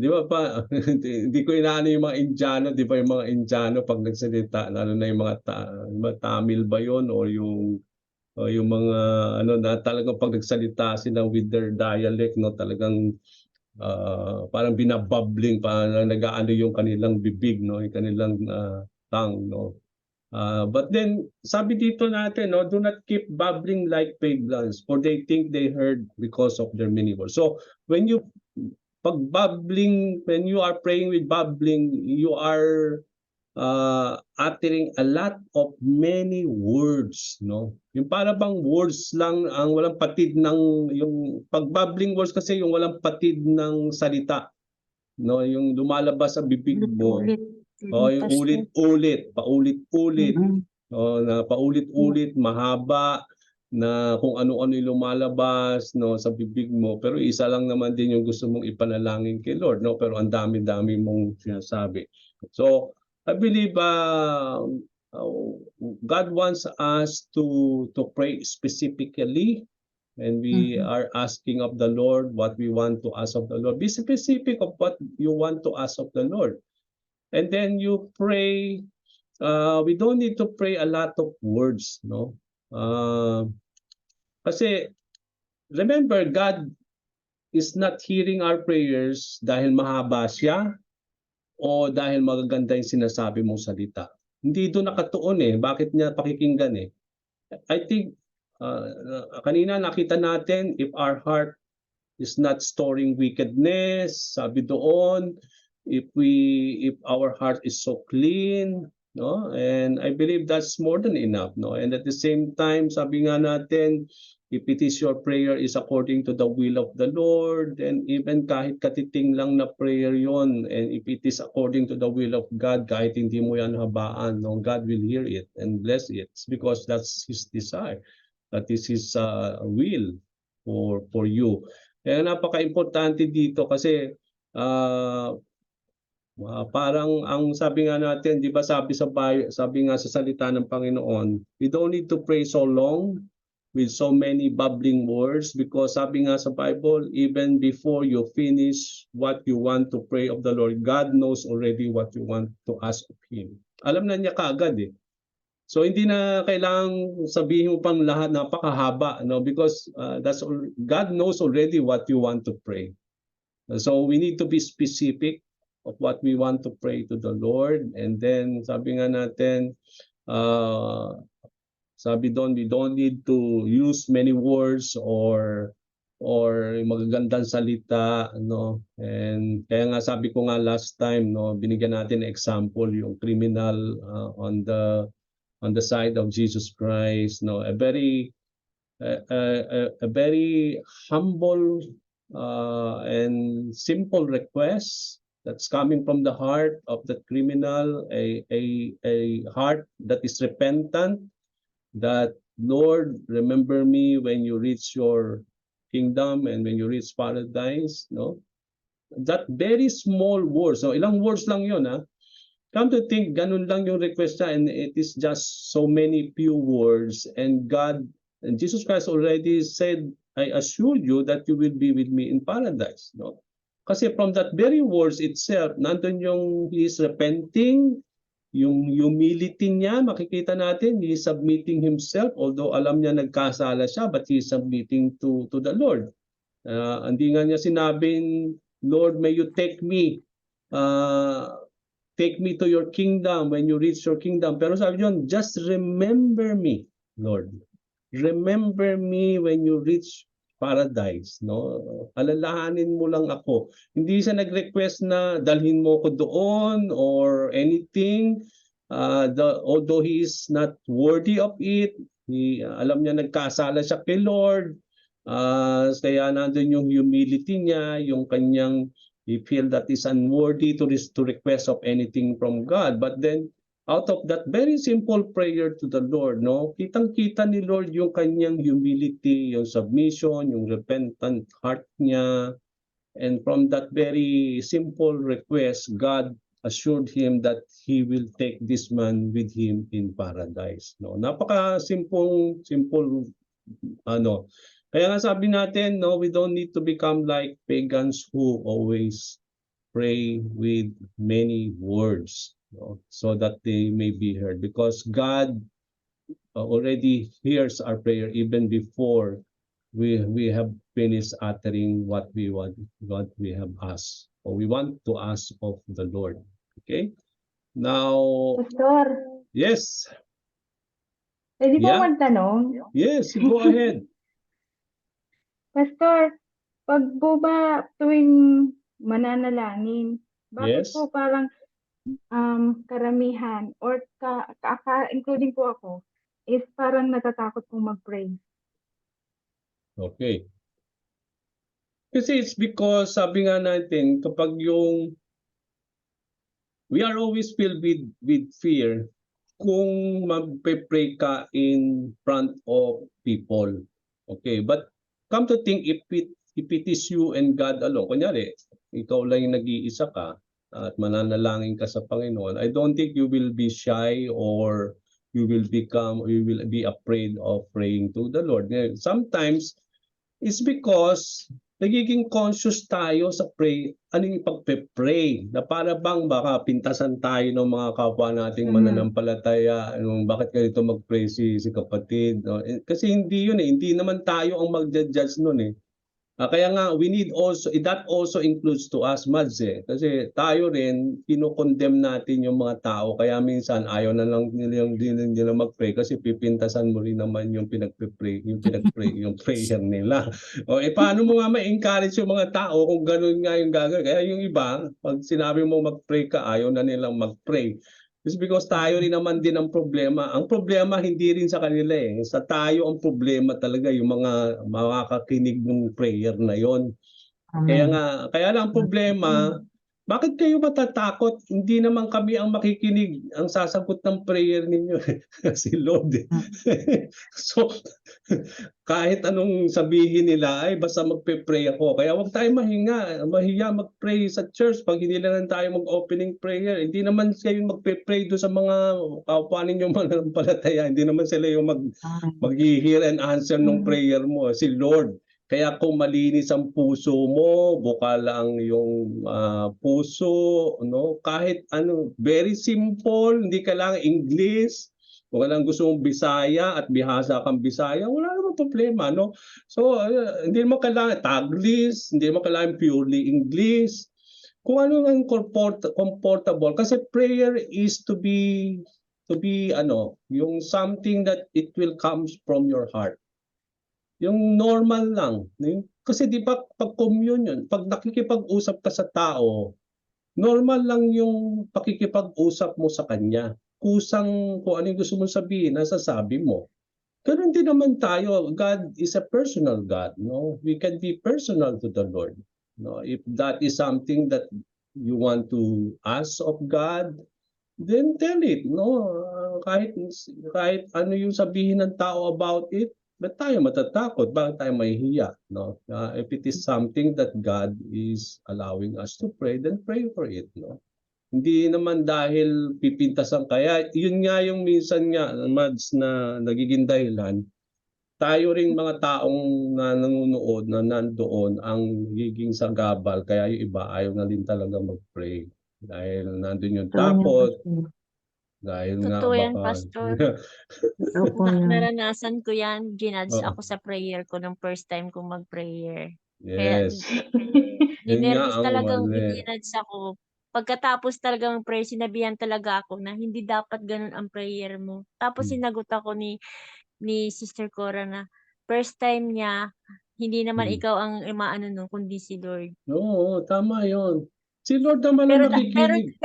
di ba pa hindi ko inaano yung mga Indiano, di ba yung mga Indiano pag nagsalita, lalo na yung mga Tamil ba yun o yung mga ano na talagang pag nagsalita sila with their dialect, no, talagang parang binabubbling, parang nag-aano yung kanilang bibig, no, yung kanilang tongue, no. But then, sabi dito natin, no, do not keep babbling like pagans, for they think they heard because of their many words. So, when you are praying with babbling, you are uttering a lot of many words, no? Yung para bang words lang ang walang patid ng yung pag-babbling words kasi yung walang patid ng salita, no? Yung lumalabas sa bibig mo. Ulit-ulit. Yung ulit-ulit, paulit-ulit, na paulit-ulit, mahaba, na kung ano-ano yung lumalabas, no, sa bibig mo. Pero isa lang naman din yung gusto mong ipanalangin kay Lord, no? Pero ang dami-dami mong sinasabi. So, I believe God wants us to pray specifically, and we are asking of the Lord what we want to ask of the Lord. Be specific of what you want to ask of the Lord. And then you pray, we don't need to pray a lot of words, no? Kasi remember, God is not hearing our prayers dahil mahaba siya o dahil magaganda yung sinasabi mong salita. Hindi doon nakatuon eh. Bakit niya pakikinggan eh? I think kanina nakita natin, if our heart is not storing wickedness, sabi doon, if our heart is so clean, no, and I believe that's more than enough, no. And at the same time, sabi nga natin, if it is your prayer is according to the will of the Lord, then even kahit katiting lang na prayer yon, and if it is according to the will of God, kahit hindi mo yan habaan, no, God will hear it and bless it. It's because that's His desire, that is His will for you. Kaya napaka-importante dito kasi parang ang sabi nga natin, di ba, sabi nga sa salita ng Panginoon, we don't need to pray so long with so many bubbling words, because sabi nga sa Bible, even before you finish what you want to pray of the Lord, God knows already what you want to ask of Him. Alam na niya kaagad eh. So hindi na kailangang sabihin mo pang lahat napakahaba, no, because God knows already what you want to pray. So we need to be specific of what we want to pray to the Lord, and then sabi nga natin, sabi doon, we don't need to use many words or magagandang salita, no. And kaya nga sabi ko nga last time, no, binigyan natin example yung criminal on the side of Jesus Christ, no, a very humble and simple request that's coming from the heart of the criminal, a heart that is repentant, that Lord, remember me when you reach your kingdom and when you reach paradise, no. That very small words, so ilang words lang yun, ha. Come to think, ganun lang yung request niya, and it is just so many few words, and God and Jesus Christ already said, I assure you that you will be with me in paradise, no? Kasi from that very words itself, nandun yung he is repenting, yung humility niya, makikita natin, he is submitting himself, although alam niya nagkasala siya, but he is submitting to the Lord. Hindi nga niya sinabing, Lord, may you take me to your kingdom when you reach your kingdom. Pero sabi niyo, just remember me, Lord. Remember me when you reach paradise, no? Alalahanin mo lang ako. Hindi siya nag-request na dalhin mo ko doon or anything. Although he is not worthy of it, alam niya nagkasala siya kay Lord. Kaya nandun yung humility niya, yung kanyang he feel that is unworthy to request of anything from God. But then out of that very simple prayer to the Lord, no? Kitang-kita ni Lord yung kanyang humility, yung submission, yung repentant heart niya. And from that very simple request, God assured him that he will take this man with him in paradise, no? Simple ano. Kaya nga sabi natin, no, we don't need to become like pagans who always pray with many words, no, so that they may be heard, because God already hears our prayer even before we have finished uttering what we have asked, or we want to ask of the Lord. Okay? Now, Pastor, yes, pwede po Yeah. magtanong? yes, go ahead. Pastor, pag po ba tuwing mananalangin, bakit Yes. po parang karamihan or including po ako, is parang natatakot po mag-pray? Okay. Kasi it's because sabi nga natin, kapag we are always filled with fear kung magpe-pray ka in front of people. Okay, but come to think, if it is you and God alone, kunyari, ikaw lang yung nag-iisa ka at mananalangin ka sa Panginoon, I don't think you will be shy or you will be afraid of praying to the Lord. Sometimes it's because nagiging conscious tayo sa ano yung pagpe-pray, na para bang baka pintasan tayo ng mga kapwa nating mananampalataya, yung bakit ganito mag-pray si kapatid, no? Kasi hindi yun eh, hindi naman tayo ang mag-judge nun eh. Kaya nga we need also, that also includes to us, Mads eh. Kasi tayo rin, kino-condemn natin yung mga tao, kaya minsan ayaw na lang nila mag-pray kasi pipintasan mo rin naman yung yung prayer nila. O paano mo nga ma-encourage yung mga tao kung ganun nga yung gagawin? Kaya yung iba, pag sinabi mo mag-pray ka, ayaw na nilang mag-pray. It's because tayo rin naman din ang problema. Ang problema hindi rin sa kanila eh. Sa tayo ang problema talaga, yung mga makakakinig ng prayer na yon. Kaya lang ang problema, bakit kayo matatakot? Hindi naman kami ang makikinig, ang sasagot ng prayer ninyo si Lord. So kahit anong sabihin nila, ay basta magpe-pray ako. Kaya huwag tayo mahiya mag-pray sa church pag hindi na lang tayo mag-opening prayer. Hindi naman kayo magpe-pray doon sa mga kapwa ninyong mananampalataya. Hindi naman sila yung mag-hear and answer ng prayer mo, si Lord. Kaya kung malinis ang puso mo, bukal ang iyong puso, no? Kahit ano, very simple, hindi kailangan English. Kung kailangan gusto mong Bisaya at bihasa kang Bisaya, wala namang problema, no? So, hindi mo kailangan Taglish, hindi mo kailangan purely English. Kung ano ang comfortable, kasi prayer is to be yung something that it will comes from your heart. Yung normal lang. Kasi di ba pag communion, pag nakikipag-usap ka sa tao, normal lang yung pakikipag-usap mo sa kanya. Kusang kung ano yung gusto mong sabihin, nasasabi mo. Ganun din naman tayo. God is a personal God. No? We can be personal to the Lord. No? If that is something that you want to ask of God, then tell it. No? Kahit ano yung sabihin ng tao about it, ba't tayo matatakot? Bakit tayo mahihiya? No? If it is something that God is allowing us to pray, then pray for it. No? Hindi naman dahil pipintasan. Kaya yun nga yung minsan nga, Mads, na nagiging dahilan. Tayo ring mga taong nanonood na nandoon ang nagiging sagabal. Kaya yung iba ayaw na din talaga mag-pray. Dahil nandun yung takot. Dahil nga Totoo yan, baka... Pastor. Opo yan. Naranasan ko yan. Ginudge Oo. ako sa prayer ko nung first time kong mag-prayer. Kaya Yes. Yun nga ninervous ang talagang mali. ginudge ako. Pagkatapos talagang prayer, sinabihan talaga ako na hindi dapat ganun ang prayer mo. Tapos sinagot ako ni Sister Cora na first time niya, hindi naman ikaw ang umaano nun, kundi si Lord. Oo, tama yun. Si Lord naman Pero ang nakikinig.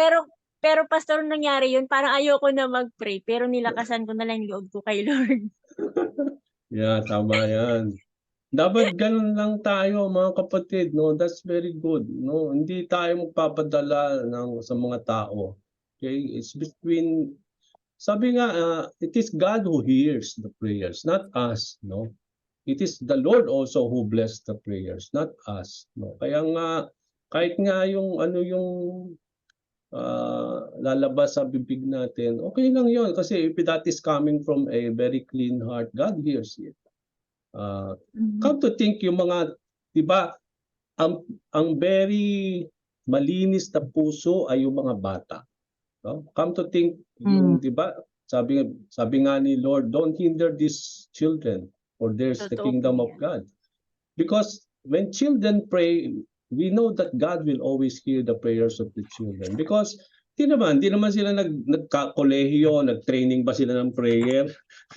pero pastor, nangyari yun, parang ayoko na mag-pray, pero nilakasan ko na lang yung loob ko kay Lord. Yeah, tama yan. Dapat ganun lang tayo, mga kapatid, no? That's very good, no? Hindi tayo magpapadala sa mga tao. Okay? It's between Sabi nga, it is God who hears the prayers, not us, no? It is the Lord also who bless the prayers, not us, no? Kaya nga, kahit nga yung ano yung lalabas sa bibig natin, okay lang yon kasi if that is coming from a very clean heart, God hears it. Come to think yung mga, di ba, ang very malinis na puso ay yung mga bata. No? Come to think, yung, di ba, sabi nga ni Lord, don't hinder these children, for there's the Totoo po kingdom of yan. God. Because when children pray, we know that God will always hear the prayers of the children. Because di naman sila nagka-kolehiyo, nag-training ba sila ng prayer?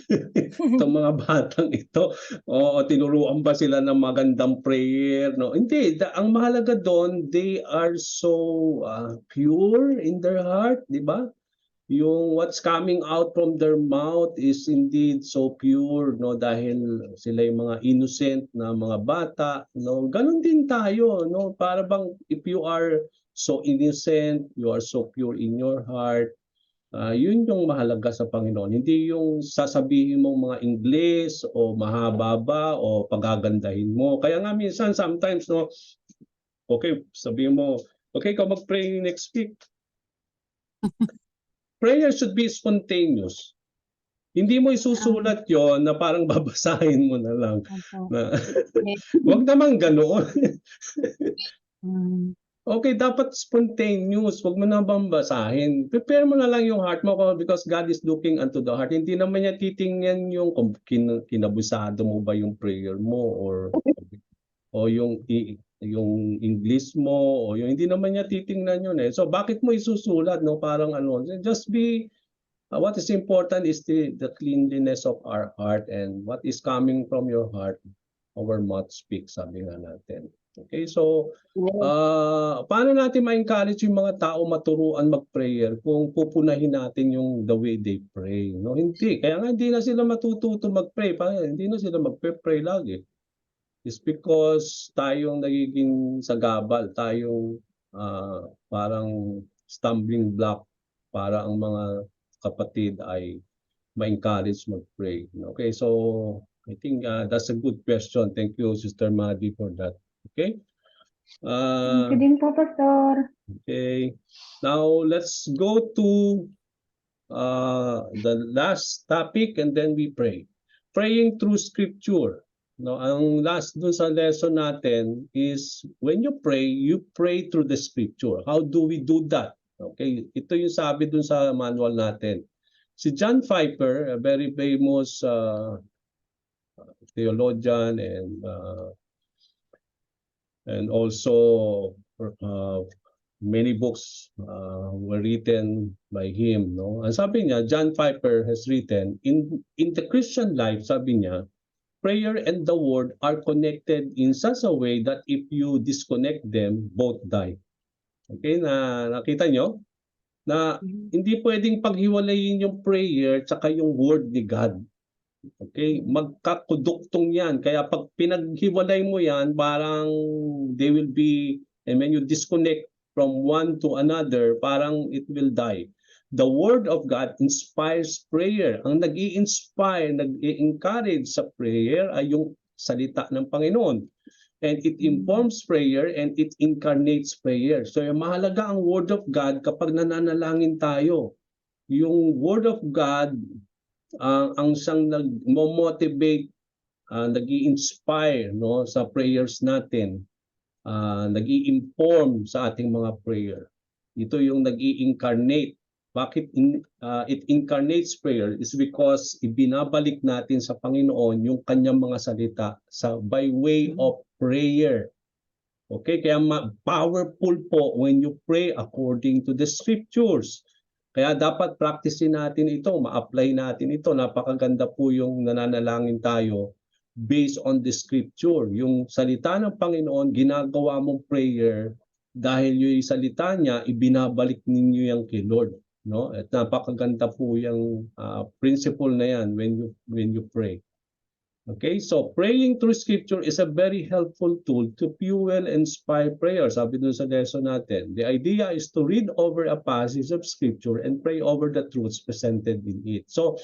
Itong mga batang ito, o tinuruan ba sila ng magandang prayer? No, hindi. Ang mahalaga doon, they are so pure in their heart, di ba? Yung what's coming out from their mouth is indeed so pure, no, dahil sila yung mga innocent na mga bata, no. Ganon din tayo, no, para bang if you are so innocent, you are so pure in your heart, yun yung mahalaga sa Panginoon. Hindi yung sasabihin mong mga Ingles o mahaba ba o pagagandahin mo. Kaya nga minsan sometimes, no, okay, sabihin mo, okay, ikaw mag-pray next week. Prayer should be spontaneous. Hindi mo isusulat yon na parang babasahin mo na lang. Opo. Na, wag naman ganoon. Okay, dapat spontaneous. Wag mo na babasahin. Prepare mo na lang yung heart mo because God is looking unto the heart. Hindi naman niya titingnan yung kung kinabusado mo ba yung prayer mo o yung English mo o yung hindi naman niya titingnan yun eh. So bakit mo isusulat, no? Parang ano, just be what is important is the cleanliness of our heart, and what is coming from your heart, our mouth speaks, sabi nga natin. Okay, so paano natin ma-encourage yung mga tao maturuan mag-prayer kung pupunahin natin yung the way they pray, no? Hindi, kaya nga hindi na sila matututo mag-pray, hindi na sila mag-pray lagi. It's because tayong nagiging sagabal, tayong parang stumbling block para ang mga kapatid ay ma-encourage mag-pray. Okay, so I think that's a good question. Thank you, Sister Madi, for that. Okay? Thank you din po, Pastor. Okay. Now, let's go to the last topic and then we pray. Praying through Scripture. No, ang last dun sa lesson natin is when you pray through the Scripture. How do we do that? Okay, ito yung sabi dun sa manual natin. Si John Piper, a very famous theologian and also many books were written by him, no? Ang sabi niya, John Piper has written, in the Christian life, sabi niya, prayer and the word are connected in such a way that if you disconnect them, both die. Okay, nakita nyo? Na hindi pwedeng paghiwalayin yung prayer tsaka yung word ni God. Okay, magkakuduktong yan. Kaya pag pinaghiwalay mo yan, parang they will be, and when you disconnect from one to another, parang it will die. The Word of God inspires prayer. Ang nag-i-inspire, nag-i-encourage sa prayer ay yung salita ng Panginoon. And it informs prayer and it incarnates prayer. So mahalaga ang Word of God kapag nananalangin tayo. Yung Word of God, ang siyang nag-motivate, nag-i-inspire, no, sa prayers natin, nag-i-inform sa ating mga prayer. Ito yung nag-i-incarnate. Bakit it incarnates prayer is because ibinabalik natin sa Panginoon yung kanyang mga salita by way of prayer. Okay, kaya powerful po when you pray according to the Scriptures. Kaya dapat practicein natin ito, ma-apply natin ito. Napakaganda po yung nananalangin tayo based on the Scripture. Yung salita ng Panginoon, ginagawa mong prayer dahil yung salita niya, ibinabalik ninyo yan kay Lord. No? At napakaganda po yung principle na yan when you pray. Okay, so praying through scripture is a very helpful tool to fuel and inspire prayer. Sabi dun sa lesson natin, the idea is to read over a passage of scripture and pray over the truths presented in it. So,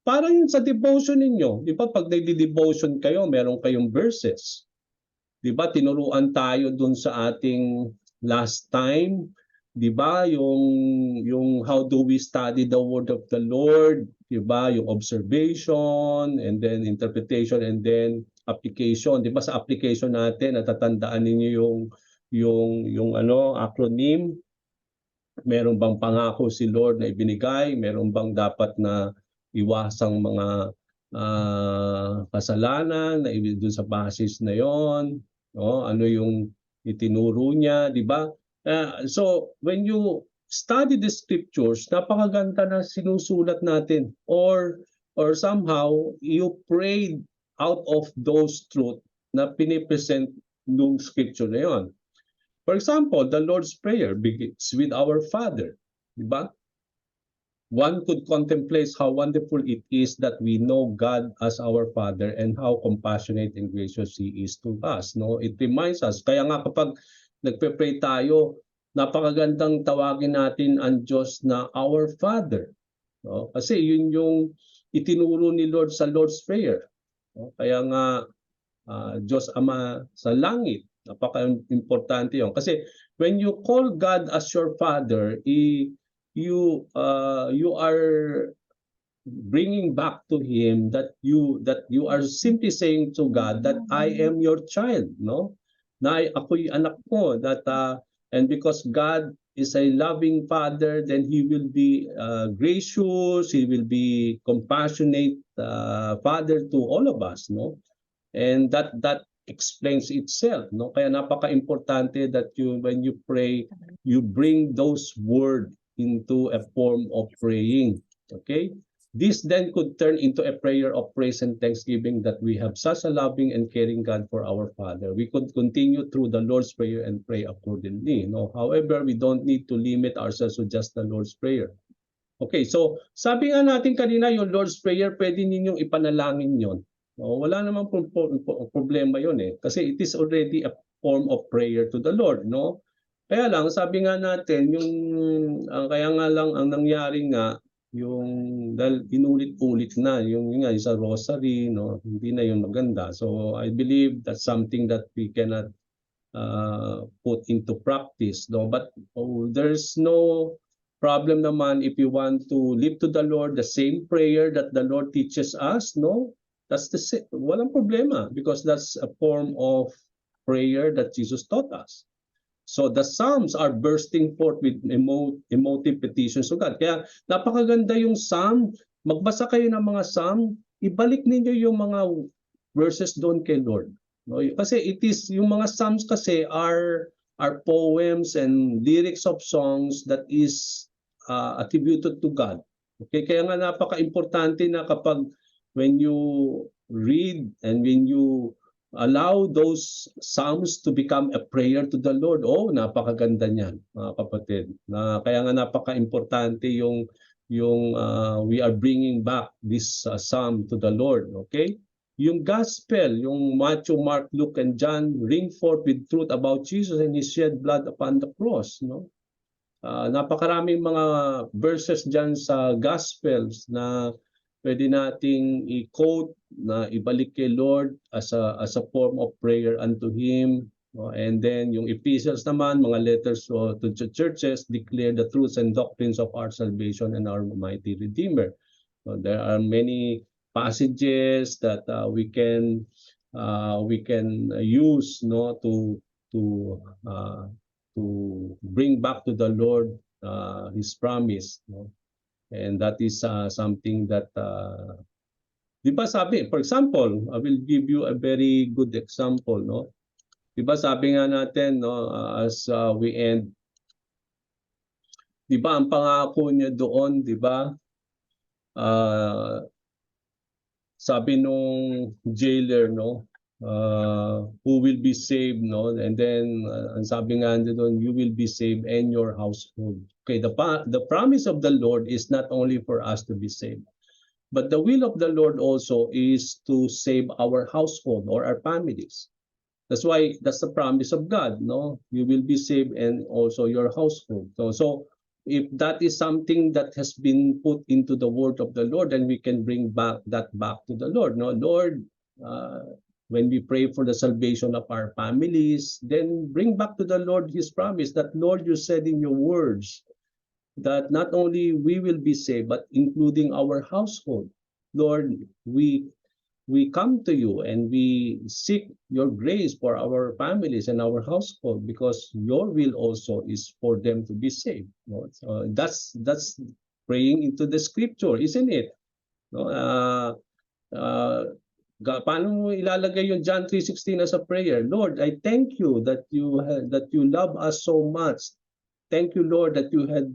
parang yun sa devotion ninyo, di ba pag nagdi-devotion kayo, meron kayong verses. Di ba tinuruan tayo dun sa ating last time, di ba yung how do we study the word of the Lord, di ba yung observation and then interpretation and then application, di ba sa application natin natatandaan ninyo yung acronym, meron bang pangako si Lord na ibinigay, meron bang dapat na iwasang mga kasalanan na dun sa basis na yon, no? Ano yung itinuro niya, di ba? So when you study the scriptures, napakaganda na sinusulat natin, or somehow you prayed out of those truth na pinipresent nung scripture na yon. For example, the Lord's Prayer begins with our Father, di ba? One could contemplate how wonderful it is that we know God as our Father and how compassionate and gracious He is to us. No, it reminds us. Kaya nga kapag nagpe-pray tayo, napakagandang tawagin natin ang Diyos na our Father. No? Kasi yun yung itinuro ni Lord sa Lord's Prayer. No? Kaya nga Diyos Ama sa langit, napaka-importante yun. Kasi when you call God as your Father, you are bringing back to Him that you are simply saying to God that I am your child, no? Na ako'y anak mo, that and because God is a loving Father, then He will be gracious, He will be compassionate Father to all of us, no? And that explains itself, no? Kaya napaka-importante that when you pray, you bring those words into a form of praying. Okay? This then could turn into a prayer of praise and thanksgiving that we have such a loving and caring God for our Father. We could continue through the Lord's Prayer and pray accordingly. No? However, we don't need to limit ourselves to just the Lord's Prayer. Okay, so sabi nga natin kanina, yung Lord's Prayer, pwede ninyong ipanalangin yon. No? Wala namang problema yon eh. Kasi it is already a form of prayer to the Lord, no? Kaya lang, sabi nga natin, kaya nga lang ang nangyari nga, dahil inulit-ulit na, yung sa rosary, no? Hindi na yung maganda. So I believe that's something that we cannot put into practice. No? But there's no problem naman if you want to live to the Lord the same prayer that the Lord teaches us, no? That's the same. Walang problema because that's a form of prayer that Jesus taught us. So the Psalms are bursting forth with emotive petitions to God. Kaya napakaganda yung Psalm. Magbasa kayo ng mga Psalm, ibalik ninyo yung mga verses doon kay Lord. No? Kasi it is, yung mga Psalms kasi are poems and lyrics of songs that is attributed to God. Okay, kaya nga napaka-importante na kapag when you read and when you allow those psalms to become a prayer to the Lord. Oh, napakaganda niyan, mga kapatid. Kaya nga napaka-importante yung we are bringing back this psalm to the Lord, okay? Yung gospel, yung Matthew, Mark, Luke, and John ring forth with truth about Jesus and His shed blood upon the cross, no? Napakaraming mga verses diyan sa gospels na pwede nating i-quote na ibalik kay Lord as a form of prayer unto Him. And then yung epistles naman, mga letters to churches, declare the truths and doctrines of our salvation and our mighty Redeemer. So there are many passages that we can use, no, to bring back to the Lord His promise, no? And that is something that, di ba sabi, for example, I will give you a very good example, no? Di ba sabi nga natin, no, as we end, di ba ang pangako niya doon, di ba? Sabi nung jailer, no, who will be saved, no? And then ang sabi nga doon, you will be saved and your household. Okay, the promise of the Lord is not only for us to be saved, But the will of the Lord also is to save our household or our families. That's why that's the promise of God, no? You will be saved and also your household. So if that is something that has been put into the word of the Lord, then we can bring that back to the Lord. No, Lord, when we pray for the salvation of our families, then bring back to the Lord His promise that, Lord, you said in your words that not only we will be saved, but including our household. Lord, we come to you and we seek your grace for our families and our household, because your will also is for them to be saved. No? So that's praying into the scripture, isn't it? No? Paano mo ilalagay yung John 3:16 as a prayer? Lord, I thank you that you love us so much. Thank you, Lord, that you had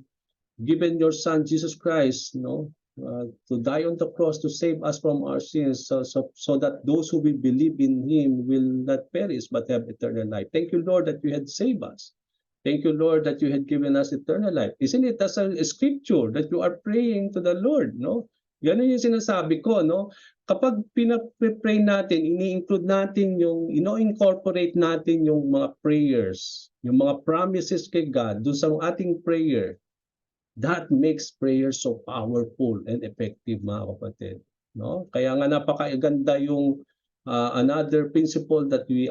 given your Son Jesus Christ, to die on the cross to save us from our sins, so that those who will believe in Him will not perish but have eternal life. Thank you, Lord, that you had saved us. Thank you, Lord, that you had given us eternal life. Isn't it as a scripture that you are praying to the Lord, no? Yan yung sinasabi ko, no? Kapag pinapray natin, ini-include natin incorporate natin yung mga prayers, yung mga promises kay God dun sa ating prayer, that makes prayer so powerful and effective, mga kapatid. No? Kaya nga napakaganda yung another principle that we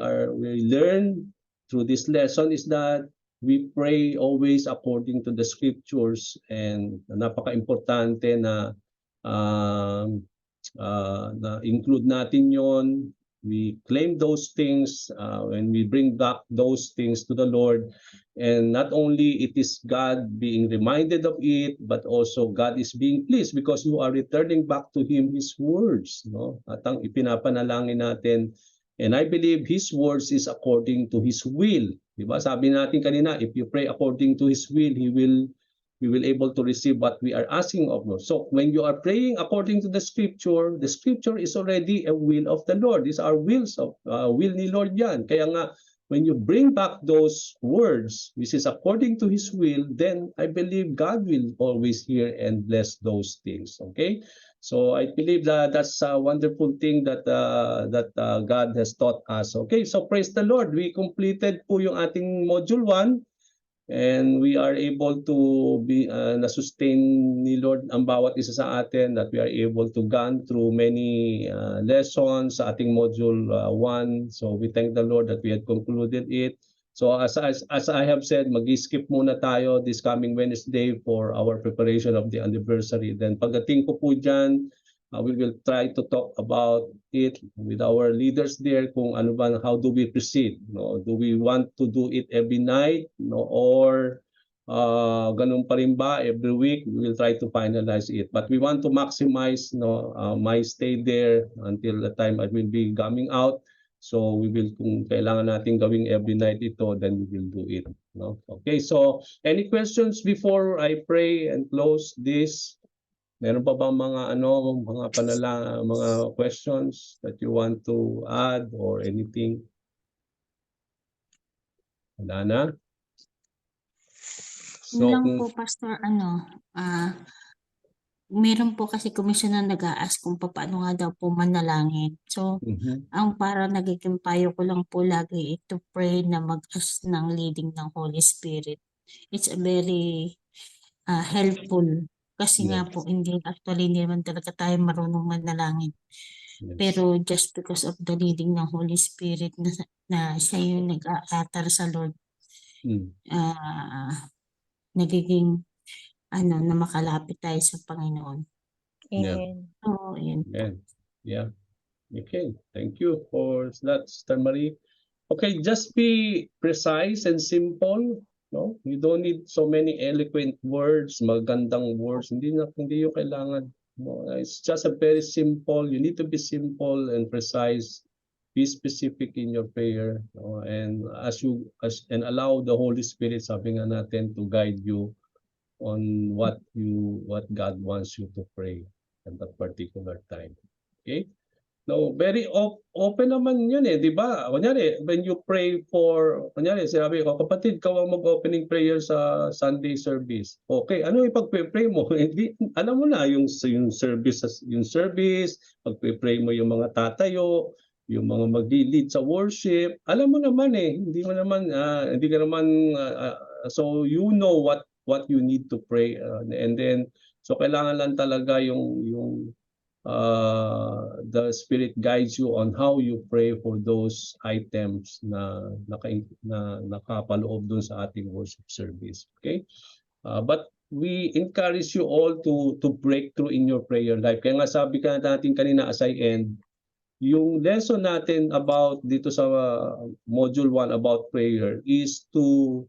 learn through this lesson is that we pray always according to the scriptures, and napaka-importante na include natin yon. We claim those things when we bring back those things to the Lord. And not only it is God being reminded of it, but also God is being pleased because you are returning back to Him His words. No? At ang ipinapanalangin natin, and I believe His words is according to His will. Diba? Sabi natin kanina, if you pray according to His will, we will able to receive what we are asking of Lord. So when you are praying according to the scripture is already a will of the Lord. These are wills of will ni Lord yan. Kaya nga, when you bring back those words, which is according to His will, then I believe God will always hear and bless those things. Okay? So I believe that that's a wonderful thing that God has taught us. Okay, so praise the Lord. We completed po yung ating module 1. And we are able to be na-sustain ni Lord ang bawat isa sa atin, that we are able to gone through many lessons sa ating module 1. So we thank the Lord that we had concluded it. So as I have said, mag-skip muna tayo this coming Wednesday for our preparation of the anniversary. Then pagdating ko po dyan, we will try to talk about it with our leaders there, kung ano ba, how do we proceed, no? Do we want to do it every night, no? Or ganun pa rin ba every week? We will try to finalize it, but we want to maximize my stay there until the time I will be coming out. So we will, kung kailangan natin gawing every night ito, then we will do it, no? Okay, so any questions before I pray and close this? Meron pa bang mga mga questions that you want to add or anything? Wala na? Yun lang po, Pastor, meron po kasi komisyon na nag-a-ask kung paano nga daw po manalangin. So, ang para nagiging payo ko lang po lagi to pray na mag-ask ng leading ng Holy Spirit. It's a very helpful. Kasi nga po, hindi naman talaga tayo marunong manalangin. Yes. Pero just because of the leading ng Holy Spirit na siya yung nag-aatar sa Lord, nagiging na makalapit tayo sa Panginoon. Amen. Oo, yun. Amen. Yeah. Okay. Thank you for that, Sister Marie. Okay, just be precise and simple. No, you don't need so many eloquent words, magandang words. Hindi yung kailangan. No, it's just a very simple. You need to be simple and precise. Be specific in your prayer, no? And and allow the Holy Spirit, sabi nga natin, to guide you on what God wants you to pray at that particular time. Okay? No, very open naman yun eh, di ba? Kunyari, when you pray for, kunyari, sinabi ko, kapatid, ikaw ang mag-opening prayer sa Sunday service. Okay, ano ipag-pray mo? Hindi, alam mo na, yung service, pag-pray mo yung mga tatayo, yung mga mag-lead sa worship. Alam mo naman eh, hindi mo naman, hindi ka naman, so you know what you need to pray. And then, so kailangan lang talaga yung the Spirit guides you on how you pray for those items na nakapaloob dun sa ating worship service. Okay? But we encourage you all to break through in your prayer life. Kaya nga sabi ka natin kanina as I end, yung lesson natin about dito sa module 1 about prayer is to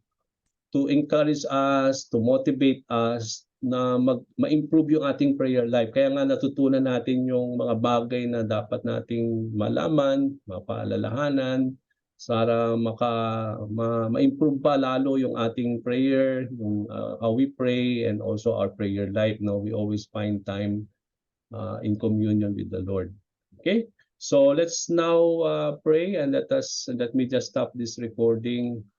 encourage us, to motivate us na ma-improve yung ating prayer life. Kaya nga natutunan natin yung mga bagay na dapat nating malaman, mapaalalahanan, para ma-improve pa lalo yung ating prayer, yung how we pray, and also our prayer life. No, we always find time in communion with the Lord. Okay, so let's now pray, and let me just stop this recording.